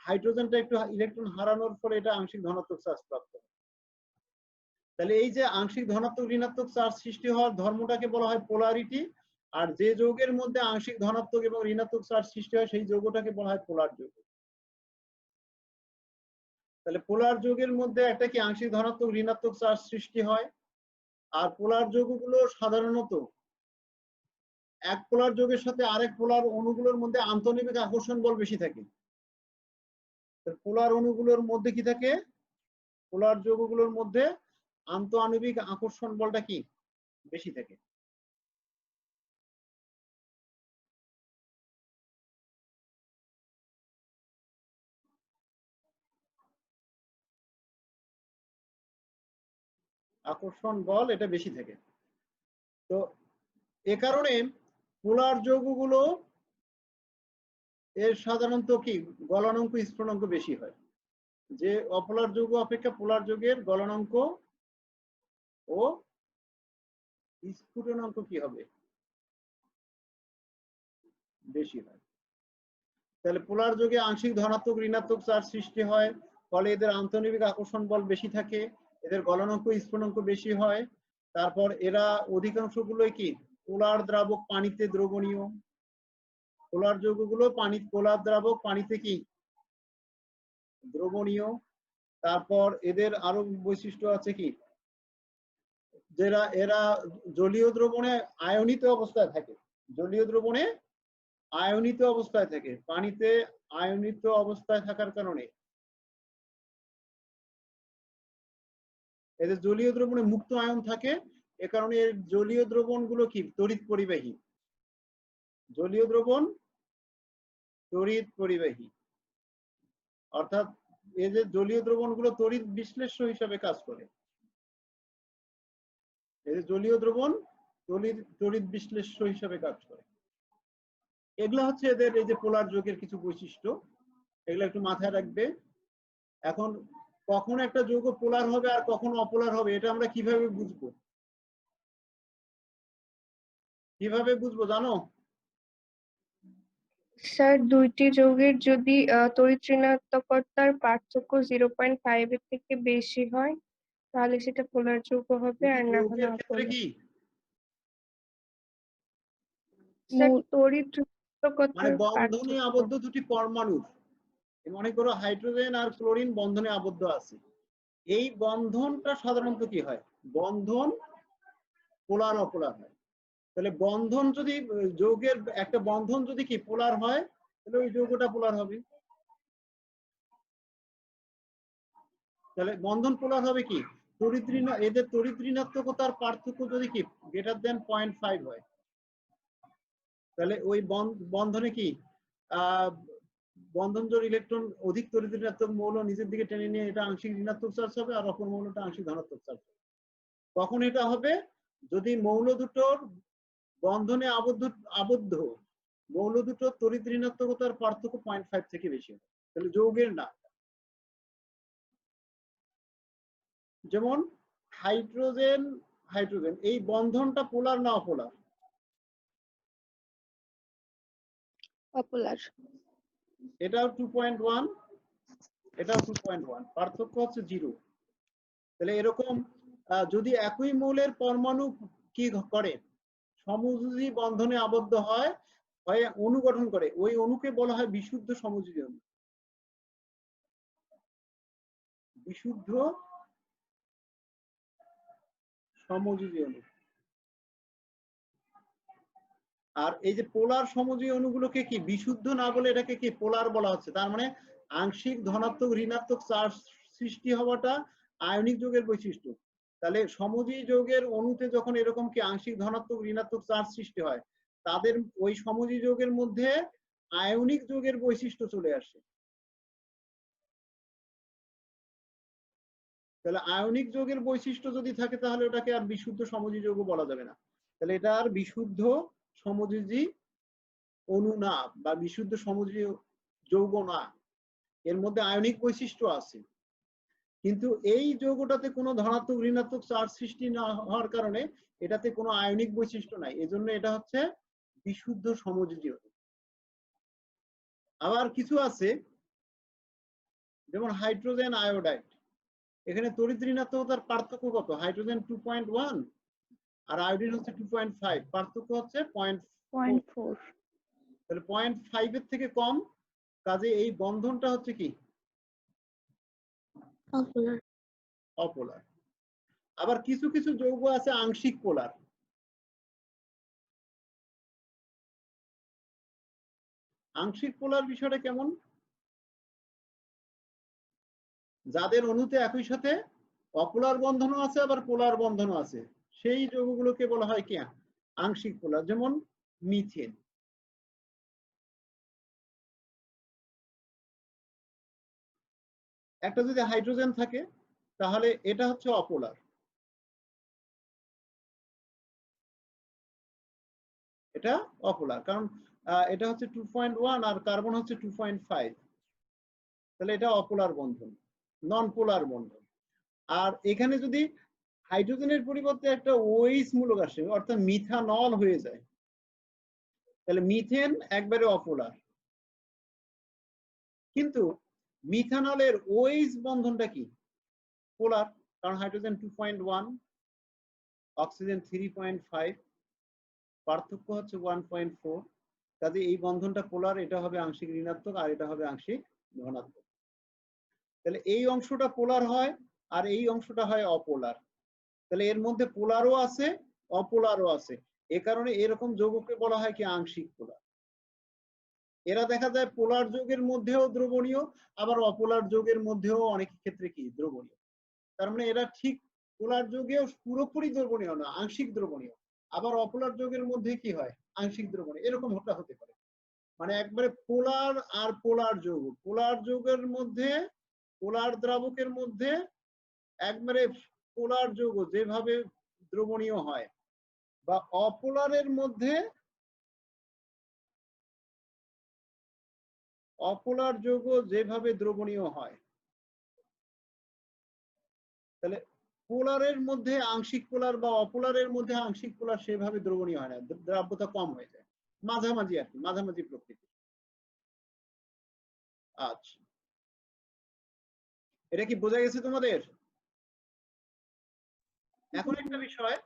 হাইড্রোজেনটা একটু ইলেকট্রন হারানোর ফলে এটা আংশিক ধনাত্মক চার্জ প্রাপ্ত। তাহলে এই যে আংশিক ধনাত্মক ঋণাত্মক চার্জ সৃষ্টি হওয়ার ধর্মটাকে বলা হয় পোলারিটি, আর যে যৌগের মধ্যে আংশিক ধনাত্মক এবং ঋণাত্মক চার্জ সৃষ্টি হয় সেই যৌগটাকে বলা হয় পোলার যৌগ। তাহলে পোলার যৌগের মধ্যে একটা কি আংশিক ধনাত্মক ঋণাত্মক চার্জ সৃষ্টি হয়, আর পোলার যৌগগুলো সাধারণত এক পোলার যৌগের সাথে আরেক পোলার অণুগুলোর মধ্যে আন্তঃনিবিক আকর্ষণ বল বেশি থাকে। পোলার অণুগুলোর মধ্যে কি থাকে, পোলার যৌগগুলোর মধ্যে আন্তঃআণবিক আকর্ষণ বলটা কি বেশি থাকে। আকর্ষণ বল এটা বেশি থাকে। তো এ কারণে পোলার যৌগগুলো এর সাধারণত কি গলনাঙ্ক স্ফুটনাঙ্ক বেশি হয়, যে অপোলার যৌগ অপেক্ষা পোলার যৌগের গলনাঙ্ক ও স্ফুটনাঙ্ক কি হবে বেশি হয়। তাহলে পোলার যৌগে আংশিক ধনাত্মক ঋণাত্মক চার্জ সৃষ্টি হয়, ফলে এদের আন্তঃনিবিক আকর্ষণ বল বেশি থাকে, এদের গলনাঙ্ক স্ফুটনাঙ্ক বেশি হয়। তারপর এরা অধিকাংশগুলোই কি পোলার দ্রাবক পানিতে দ্রবণীয়। পোলার যৌগগুলো পোলার দ্রাবক পানিতে কি দ্রবণীয়। তারপর এদের আরো বৈশিষ্ট্য আছে কি, এরা জলীয় দ্রবণে আয়নিত অবস্থায় থাকে, জলীয় দ্রবণে আয়নিত অবস্থায় থাকে, পানিতে আয়নিত অবস্থায় থাকার কারণে এদের জলীয় দ্রবণে মুক্ত আয়ন থাকে। এ কারণে এর জলীয় দ্রবণগুলো কি তড়িৎ পরিবাহী, জলীয় দ্রবণ তড়িৎ পরিবাহী, অর্থাৎ এই যে জলীয় দ্রবণগুলো তড়িৎ বিশ্লেষ্য হিসাবে কাজ করে। এই যে জলীয় দ্রবণ তড়িৎ বিশ্লেষ্য হিসাবে কাজ করে। এগুলো হচ্ছে এদের এই যে পোলার যৌগের কিছু বৈশিষ্ট্য, এগুলো একটু মাথায় রাখবে। এখন কখন একটা যৌগ পোলার হবে আর কখন অপোলার হবে এটা আমরা কিভাবে বুঝবো, জানো? স্যার, দুইটি যৌগের যদি তড়িৎ ঋণাত্মকতার পার্থক্য 0.5 এর থেকে বেশি হয় তাহলে সেটা পোলার যৌগ হবে, আর না হলে যৌগের ক্ষেত্রে অপোলার। কি স্যার, তড়িৎ মানে ঋণাত্মকতার বন্ধনে পার্থক্য। আবদ্ধ দুটি পরমাণু, মনে করো হাইড্রোজেন আর ক্লোরিন বন্ধনে আবদ্ধ আছে, এই বন্ধনটা সাধারণত কি হয়, বন্ধন পোলার অপোলার হয়। তাহলে বন্ধন যদি যৌগের একটা বন্ধন যদি কি পোলার হয়, তাহলে ওই যৌগটা পোলার হবে। তাহলে বন্ধন পোলার হবে কি, এদের তড়িৎ ঋণাত্মকতার পার্থক্য যদি কি গ্রেটার দেন 0.5 হয়, তাহলে ওই বন্ধনে কি বন্ধন জোড় ইলেকট্রন অধিক তড়িৎ ঋণাত্মক মৌল নিজের দিকে টেনে নিয়ে এটা আংশিক ঋণাত্মক চার্জ হবে, আর অপর মৌলটা আংশিক ধনাত্মক চার্জ হবে। কখন এটা হবে, যদি মৌল দুটোর বন্ধনে আবদ্ধ মৌল দুটোর তড়িৎ ঋণাত্মকতার পার্থক্য 0.5 থেকে বেশি হবে, তাহলে যৌগের না। যেমন হাইড্রোজেন এই বন্ধনটা পোলার না অপোলার? অপোলার। এটাও 2.1, এটাও 2.1, পার্থক্য হচ্ছে 0। তাহলে এরকম যদি একই মৌলের পরমাণু কি করে সমযোজী বন্ধনে আবদ্ধ হয় হয়ে অণু গঠন করে, ওই অণুকে বলা হয় বিশুদ্ধ সমযোজী অণু। বিশুদ্ধ সমযোজী অণু। আর এই যে পোলার সমযোজী অণুগুলোকে কি বিশুদ্ধ না বলে এটাকে কি পোলার বলা হচ্ছে। তার মানে আংশিক ধনাত্মক ঋণাত্মক চার্জ সৃষ্টি হওয়াটা আয়নিক যৌগের বৈশিষ্ট্য। তাহলে সমযোজী যৌগের অণুতে যখন এরকম কি আংশিক ধনাত্মক ঋণাত্মক চার্জ সৃষ্টি হয়, তাদের ওই সমযোজী যৌগের মধ্যে আয়নিক যৌগের বৈশিষ্ট্য চলে আসে। তাহলে আয়নিক যৌগের বৈশিষ্ট্য যদি থাকে তাহলে ওটাকে আর বিশুদ্ধ সমযোজী যৌগ বলা যাবে না। তাহলে এটা আর বিশুদ্ধ সমযোজী অণু না বা বিশুদ্ধ সমযোজী যৌগ না, এর মধ্যে আয়নিক বৈশিষ্ট্য আছে, কিন্তু এই যৌগটাতে কোনো ধনাত্মক ঋণাত্মক চার্জ সৃষ্টি না হওয়ার কারণে এটাতে কোনো আয়নিক বৈশিষ্ট্য নাই, এজন্য এটা হচ্ছে বিশুদ্ধ সমযোজী অণু। আবার কিছু আছে যেমন হাইড্রোজেন আয়োডাইড, এখানে তড়িৎ ঋণাত্মকতার পার্থক্য কত? হাইড্রোজেন 2.1 আর আয়োডিন হচ্ছে 2.5, পার্থক্য হচ্ছে 0.4। তাহলে 0.5 এর থেকে কম, কাজে এই বন্ধনটা হচ্ছে কি অপোলার। আবার কিছু কিছু যৌগ আছে আংশিক পোলার। আংশিক পোলার বিষয়টা কেমন? যাদের অণুতে একই সাথে অপোলার বন্ধনও আছে আবার পোলার বন্ধনও আছে, সেই যৌগগুলোকে বলা হয় কি আংশিক পোলার। যেমন মিথেন। একটা যদি হাইড্রোজেন থাকে তাহলে এটা হচ্ছে অপোলার, এটা অপোলার, কারণ এটা হচ্ছে 2.1 আর কার্বন হচ্ছে 2.5, তাহলে এটা অপোলার বন্ধন, নন পোলার বন্ধন। আর এখানে যদি হাইড্রোজেনের পরিবর্তে একটা ওএইচ মূলক আসে অর্থাৎ মিথানল হয়ে যায়, তাহলে মিথেন একবারে অপোলার। কিন্তু মিথানলের ওএইচ বন্ধনটা কি পোলার, কারণ হাইড্রোজেন 2.1 অক্সিজেন 3.5, পার্থক্য হচ্ছে 1.4, কাজে এই বন্ধনটা পোলার, এটা হবে আংশিক ঋণাত্মক আর এটা হবে আংশিক ধনাত্মক। তাহলে এই অংশটা পোলার হয় আর এই অংশটা হয় অপোলার, তাহলে এর মধ্যে পোলারও আছে অপোলারও আছে, এ কারণে এরকম যৌগকে বলা হয় কি আংশিক পোলার। এরা দেখা যায় পোলার যৌগের মধ্যেও দ্রবণীয়, আবার অপোলার যৌগের মধ্যেও অনেক ক্ষেত্রে কি দ্রবণীয়। তার মানে এরা ঠিক পোলার যৌগেও পুরোপুরি দ্রবণীয় না, আংশিক দ্রবণীয়, আবার অপোলার যৌগের মধ্যে কি হয় আংশিক দ্রবণীয়, এরকম হতে পারে। মানে একবারে পোলার আর পোলার যৌগ, পোলার যৌগের মধ্যে পোলার দ্রাবকের মধ্যে একবারে পোলার যৌগ যেভাবে দ্রবণীয় হয়, বা অপোলারের মধ্যে অপোলার যৌগ যেভাবে দ্রবণীয় হয়, তাহলে পোলারের মধ্যে আংশিক পোলার বা অপোলারের মধ্যে আংশিক পোলার সেভাবে দ্রবণীয় হয় না, দ্রাব্যতা কম হয়ে যায়, মাঝামাঝি আর কি, মাঝামাঝি প্রকৃতি। আচ্ছা, এটা কি বোঝা গেছে তোমাদের? এখন একটা বিষয়,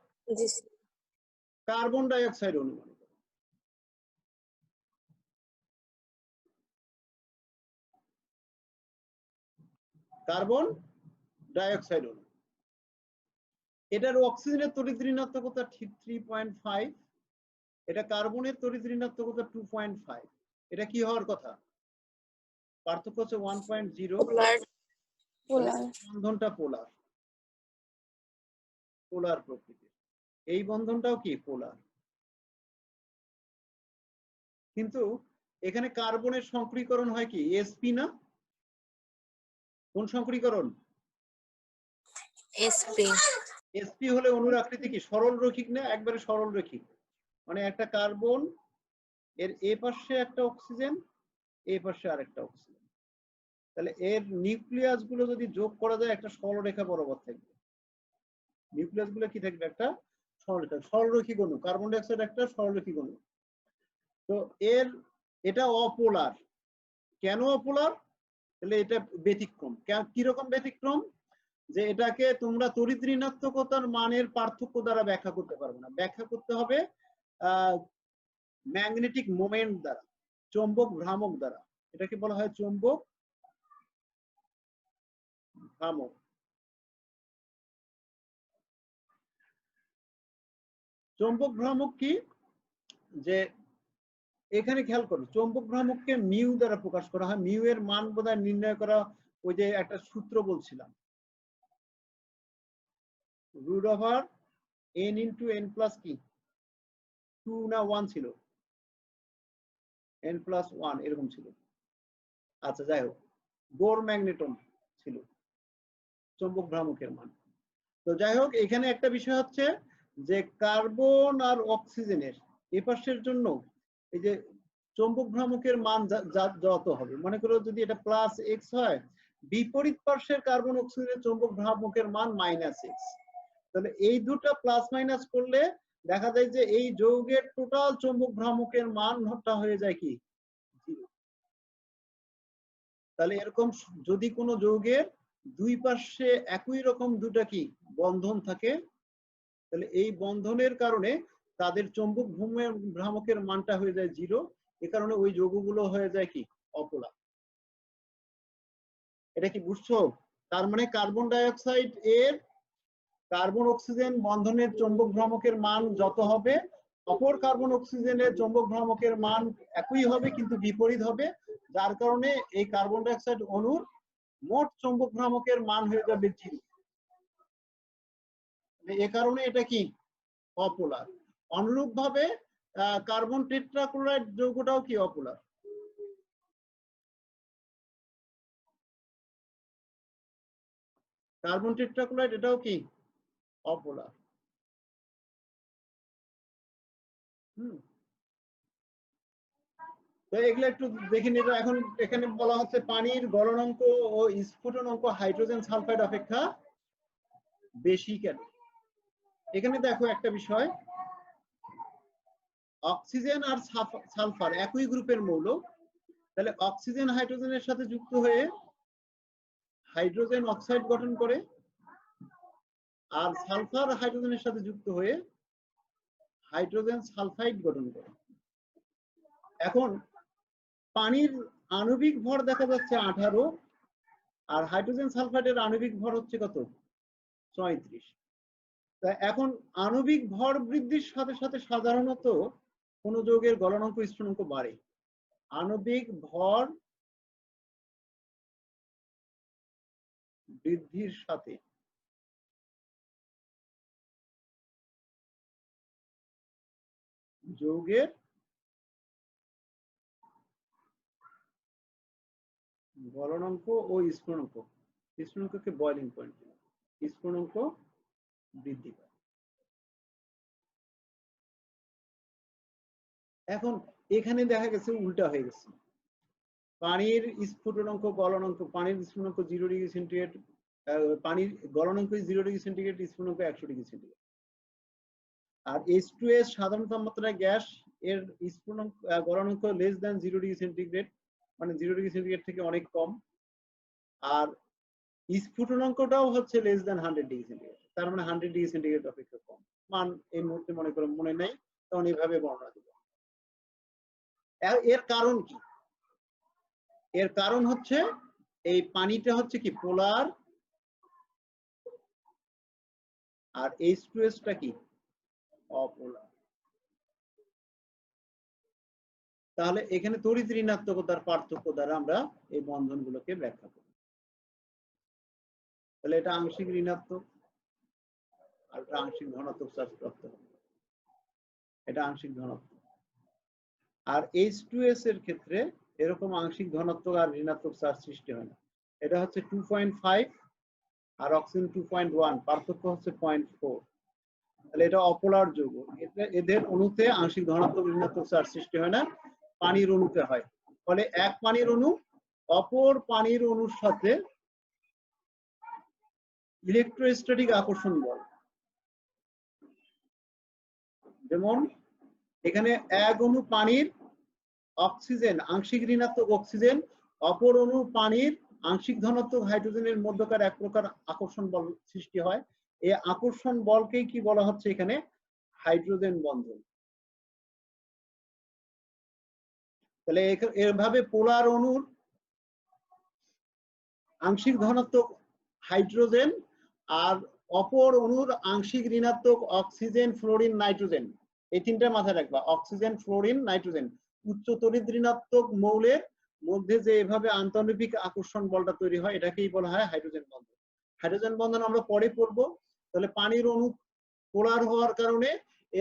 কার্বন ডাই অক্সাইড অনুমান। কার্বন ডাই অক্সাইড অণু, এটার অক্সিজেনের তড়িৎ ঋণাত্মকতা 3.5, এটা কার্বনের তড়িৎ ঋণাত্মকতা 2.5, এটা কি হওয়ার কথা? পার্থক্য হচ্ছে 1.0, বন্ধনটা পোলার, পোলার প্রকৃতির, এই বন্ধনটাও কি পোলার। কিন্তু এখানে কার্বনের সংকরীকরণ হয় কি sp না? কোন সংকরীকরণ? sp হলে অণুর আকৃতি কি সরল রৈখিক না একবারে সরল রৈখিক, মানে একটা কার্বন এর এ পাশে একটা অক্সিজেন এ পাশে আরেকটা অক্সিজেন, তাহলে এর নিউক্লিয়াস গুলো যদি যোগ করা যায় একটা সরলরেখা বরাবর থাকবে, নিউক্লিয়াস গুলো কি থাকবে একটা সরলরেখা, সরলরৈখিক অণু, কার্বন ডাই অক্সাইড একটা সরলরৈখিক অণু। তো এটা অপোলার, কেন অপোলার? তাহলে এটা ব্যতিক্রম, কিরকম ব্যতিক্রম? যে এটাকে তোমরা তড়িৎ ঋণাত্মকতার মানের পার্থক্য দ্বারা ব্যাখ্যা করতে পারবে না, ব্যাখ্যা করতে হবে ম্যাগনেটিক মোমেন্ট দ্বারা, চৌম্বক ভ্রামক দ্বারা। এটাকে বলা হয় চৌম্বক ভ্রামক। চৌম্বক ভ্রামক কি, যে এখানে খেয়াল করো, চৌম্বক ভ্রামককে মিউ দ্বারা প্রকাশ করা হয়। মিউ এর মান বোধহয় নির্ণয় করা, ওই যে একটা সূত্র বলছিলাম, root over n into n plus কি 2 না 1 ছিল, n প্লাস 1 এরকম ছিল। আচ্ছা যাই হোক, বোর ম্যাগনেটন ছিল চৌম্বক ভ্রামকের মান। তো যাই হোক, এখানে একটা বিষয় হচ্ছে যে কার্বন আর অক্সিজেনের এপাশের জন্য এই যে চৌম্বক ভ্রামকের মান যত হবে, মনে করো যদি এটা প্লাস এক্স হয়, বিপরীত পার্শ্বের কার্বন অক্সিজেনের চৌম্বক ভ্রামকের মান মাইনাস এক্স। তাহলে এই দুটো প্লাস মাইনাস করলে দেখা যায় যে এই যৌগের টোটাল চৌম্বক ভ্রামকের মানটা হয়ে যায় কি 0। তাহলে এরকম যদি কোনো যৌগের দুই পার্শ্বে একই রকম দুটা কি বন্ধন থাকে, তাহলে এই বন্ধনের কারণে তাদের চৌম্বক ভ্রামকের মানটা হয়ে যায় 0। এ কারণে ওই যৌগগুলো হয়ে যায় কি অপোলার। এটা কি বুঝছো? তার মানে কার্বন ডাই অক্সাইড এর কার্বন অক্সিজেন বন্ধনের চৌম্বক ভ্রামকের মান যত হবে, অপর কার্বন অক্সিজেনের চৌম্বক ভ্রামকের মান একই হবে কিন্তু বিপরীত হবে, যার কারণে এই কার্বন ডাই অক্সাইড অণুর মোট চৌম্বক ভ্রামকের মান হয়ে যাবে 0। এ কারণে এটা কি অপোলার। অনুরূপ ভাবে কার্বন টেট্রাক্লোরাইড যৌগটাও কি অপোলার। কার্বন টেট্রাক্লোরাইড এটাও কি অপোলার। তো এগুলো একটু দেখে নিব। এখন এখানে বলা হচ্ছে পানির গলনাঙ্ক ও স্ফুটনাঙ্ক হাইড্রোজেন সালফাইড অপেক্ষা বেশি কেন? এখানে দেখো একটা বিষয়, অক্সিজেন আর সালফার একই গ্রুপের মৌল, তাহলে অক্সিজেন হাইড্রোজেনের সাথে যুক্ত হয়ে হাইড্রোজেন অক্সাইড গঠন করে, আর সালফার হাইড্রোজেনের সাথে যুক্ত হয়ে হাইড্রোজেন সালফাইড গঠন করে। এখন পানির আণবিক ভর দেখা যাচ্ছে 18, আর হাইড্রোজেন সালফাইডের আণবিক ভর হচ্ছে কত 34। তা এখন আণবিক ভর বৃদ্ধির সাথে সাথে সাধারণত কোন যৌগের গলনাঙ্ক স্ফুটনাঙ্ক বাড়ে। আণবিক ভর বৃদ্ধির সাথে যৌগের গলনাঙ্ক ও স্ফুটনাঙ্ককে বয়লিং পয়েন্ট, স্ফুটনাঙ্ক বৃদ্ধি পায়। এখন এখানে দেখা গেছে উল্টা হয়ে গেছে, পানির স্ফুটনাঙ্ক গলনাঙ্ক, পানির স্ফুটনাঙ্ক 0 ডিগ্রি সেন্টিগ্রেড, পানির গলনাঙ্ক 0 ডিগ্রি সেন্টিগ্রেড, স্ফুটনাঙ্ক 100 ডিগ্রি সেন্টিগ্রেড। আর H2S সাধারণ তাপমাত্রায় গ্যাস এর স্ফুটনাঙ্ক গলনাঙ্ক লেস দ্যান 0 ডিগ্রি সেন্টিগ্রেড, মানে 0 ডিগ্রি সেন্টিগ্রেড থেকে অনেক কম। আর স্ফুটনাঙ্কটাও হচ্ছে লেস দ্যান 100 ডিগ্রি সেন্টিগ্রেড, তার মানে 100 ডিগ্রি সেন্টিগ্রেড অপেক্ষা কম। মান এই মুহূর্তে মনে করো মনে নাই, তখন এইভাবে বর্ণনা দিব। এর কারণ কি? এর কারণ হচ্ছে এই পানিটা হচ্ছে কি পোলার, আর H2S টা কি অপোলার। তাহলে এখানে তড়িৎ ঋণাত্মকতার পার্থক্য দ্বারা আমরা এই বন্ধনগুলোকে ব্যাখ্যা করি। তাহলে এটা আংশিক ঋণাত্মক, আর এটা আংশিক ধনাত্মক চার্জ প্রাপ্ত হবে, এটা আংশিক ধনাত্মক। আর H2S এর ক্ষেত্রে এরকম আংশিক ধনাত্মক আর ঋণাত্মক চার্জ সৃষ্টি হয় না। এটা হচ্ছে 2.5 আর অক্সিজেন 2.1, পার্থক্য হচ্ছে 0.4। তাহলে এটা অপোলার যৌগ, এদের অণুতে আংশিক ধনাত্মক ঋণাত্মক চার্জ সৃষ্টি হয় না, পানির অণুতে হয়। ফলে এক পানির অণু অপর পানির অণুর সাথে ইলেকট্রোস্ট্যাটিক আকর্ষণ বল, যেমন এখানে এক অণু পানির অক্সিজেন আংশিক ঋণাত্মক অক্সিজেন, অপর অণু পানির আংশিক ধনাত্মক হাইড্রোজেনের মধ্যকার এক প্রকার আকর্ষণ বল সৃষ্টি হয়। এই আকর্ষণ বলকেই কি বলা হচ্ছে এখানে হাইড্রোজেন বন্ধন। তাহলে এভাবে পোলার অণুর আংশিক ধনাত্মক হাইড্রোজেন আর অপর অণুর আংশিক ঋণাত্মক অক্সিজেন, ফ্লোরিন, নাইট্রোজেন, এই তিনটা মাথায় রাখবা। Oxygen, fluorine, nitrogen. উচ্চ তড়িৎ ঋণাত্মক মৌলের মধ্যে যে এভাবে আন্তঃনৈবিক আকর্ষণ বলটা তৈরি হয় এটাকেই বলা হয় হাইড্রোজেন বন্ধন। হাইড্রোজেন বন্ধন আমরা পরে পড়বো। তাহলে পানির অণু পোলার হওয়ার কারণে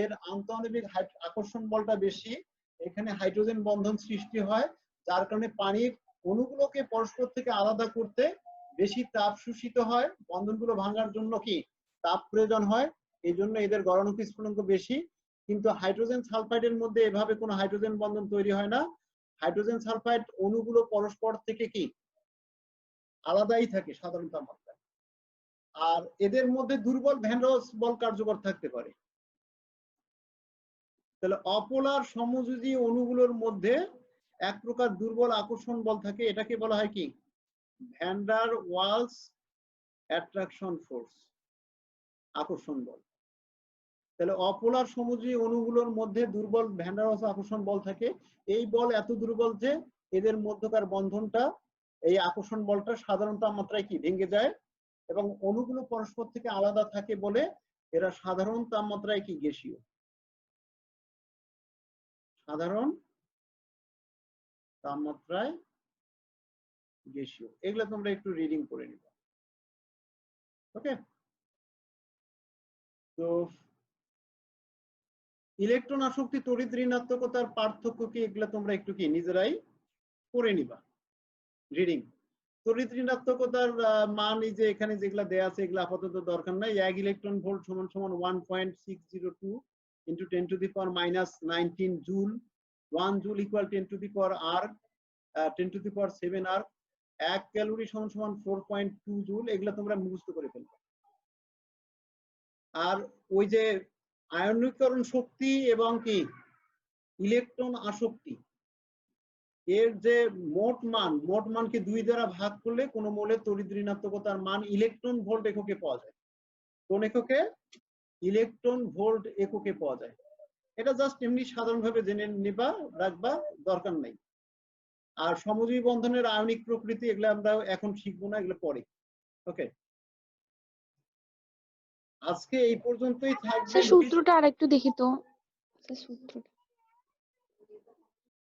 এর আন্তঃনৈবিক আকর্ষণ বলটা বেশি, এখানে হাইড্রোজেন বন্ধন সৃষ্টি হয়, যার কারণে পানির অণুগুলোকে পরস্পর থেকে আলাদা করতে বেশি তাপ শোষিত হয়। বন্ধনগুলো ভাঙার জন্য কি তাপ প্রয়োজন হয়, এই জন্য এদের গলনাঙ্ক স্ফুটনাঙ্ক বেশি। কিন্তু হাইড্রোজেন সালফাইডের মধ্যে এভাবে কোনো হাইড্রোজেন বন্ধন তৈরি হয় না। হাইড্রোজেন সালফাইড অণুগুলো পরস্পর থেকে কি আলাদাই থাকে সাধারণ তাপমাত্রায়। আর এদের মধ্যে দুর্বল ভ্যান রস বল কার্যকর থাকতে পারে। তাহলে অপোলার সমযোজী অণুগুলোর মধ্যে এক প্রকার দুর্বল আকর্ষণ বল থাকে, এটাকে বলা হয় কি van der Waals attraction force, আকর্ষণ বল। তাহলে অপোলার সমযোজী অণুগুলোর মধ্যে দুর্বল ভ্যান ডার ওয়ালস আকর্ষণ বল থাকে। এই বল এত দুর্বল যে এদের মধ্যকার বন্ধনটা, এই আকর্ষণ বলটা সাধারণ তাপমাত্রায় কি ভেঙে যায়, এবং অণুগুলো পরস্পর থেকে আলাদা থাকে বলে এরা সাধারণ তাপমাত্রায় কি গ্যাসীয়। সাধারণ তাপমাত্রায় গ্যাসীয়। এগুলো তোমরা একটু রিডিং করে নিবা। ওকে, তো ইলেকট্রন আসক্তি, তড়িৎ ঋণাত্মকতার পার্থক্য কি, এগুলো তোমরা একটু কি নিজেরাই করে নিবা রিডিং। তড়িৎ ঋণাত্মকতার মান এই যে এখানে যেগুলা দেয়া আছে এগুলো আপাতত দরকার নাই। 1 ইলেকট্রন ভোল্ট সমান সমান 1.602 into 10 to the power minus 19 joule. 1 joule equal 10 to the power r 10 to the power 7 r। 1 calorie সমান সমান 4.2 জুল। এগুলো তোমরা মুখস্থ করে ফেলবে। আর ওই যে আয়নীকরণ শক্তি এবং কি ইলেকট্রন আসক্তি, এর যে মোট মানকে 2 দ্বারা ভাগ করলে কোন মৌলের তড়িৎ ঋণাত্মকতার মান ইলেকট্রন ভোল্ট এককে পাওয়া যায়। কোন এককে? ইলেকট্রন ভোল্ট এককে পাওয়া যায়। এটা জাস্ট এমনি সাধারণভাবে জেনে নিবা, রাখবা, দরকার নাই। আর সমযোজী বন্ধনের আয়নিক প্রকৃতি এগুলো আমরা এখন শিখবো না, এগুলো পরে। ওকে, আজকে এই পর্যন্তই থাকবে। সূত্রটা আরেকটু দেখি তো সূত্রটা।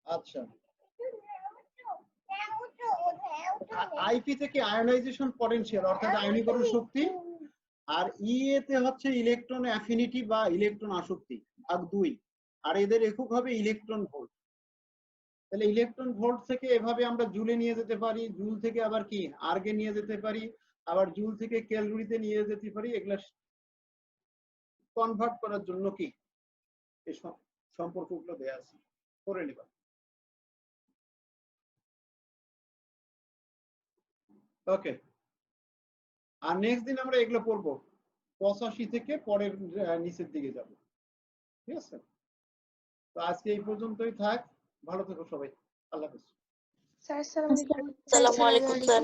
আচ্ছা, আইপি থেকে আয়নাইজেশন পটেনশিয়াল অর্থাৎ আয়নীকরণ শক্তি, আর ইএ তে হচ্ছে ইলেকট্রন অ্যাফিনিটি বা ইলেকট্রন আসক্তি ভাগ 2, আর এদের একক হবে ইলেকট্রন ভোল্ট। তাহলে ইলেকট্রন ভোল্ট থেকে এভাবে আমরা জুলে নিয়ে যেতে পারি, জুল থেকে আবার কি আর্গে নিয়ে যেতে পারি, আবার জুল থেকে ক্যালরিতে নিয়ে যেতে পারি। এগুলা কনভার্ট করার জন্য কি এই সম্পর্কগুলো দেয়া আছে, করে নিবা। ওকে, আর নেক্সট দিন আমরা এগুলো পড়বো 85 থেকে পরের নিচের দিকে যাব। ঠিক আছে, তো আজকে এই পর্যন্তই থাক। ভালো থেকো সবাই, আল্লাহ হাফেজ। স্যার আসসালামু আলাইকুম। আসসালামু আলাইকুম স্যার।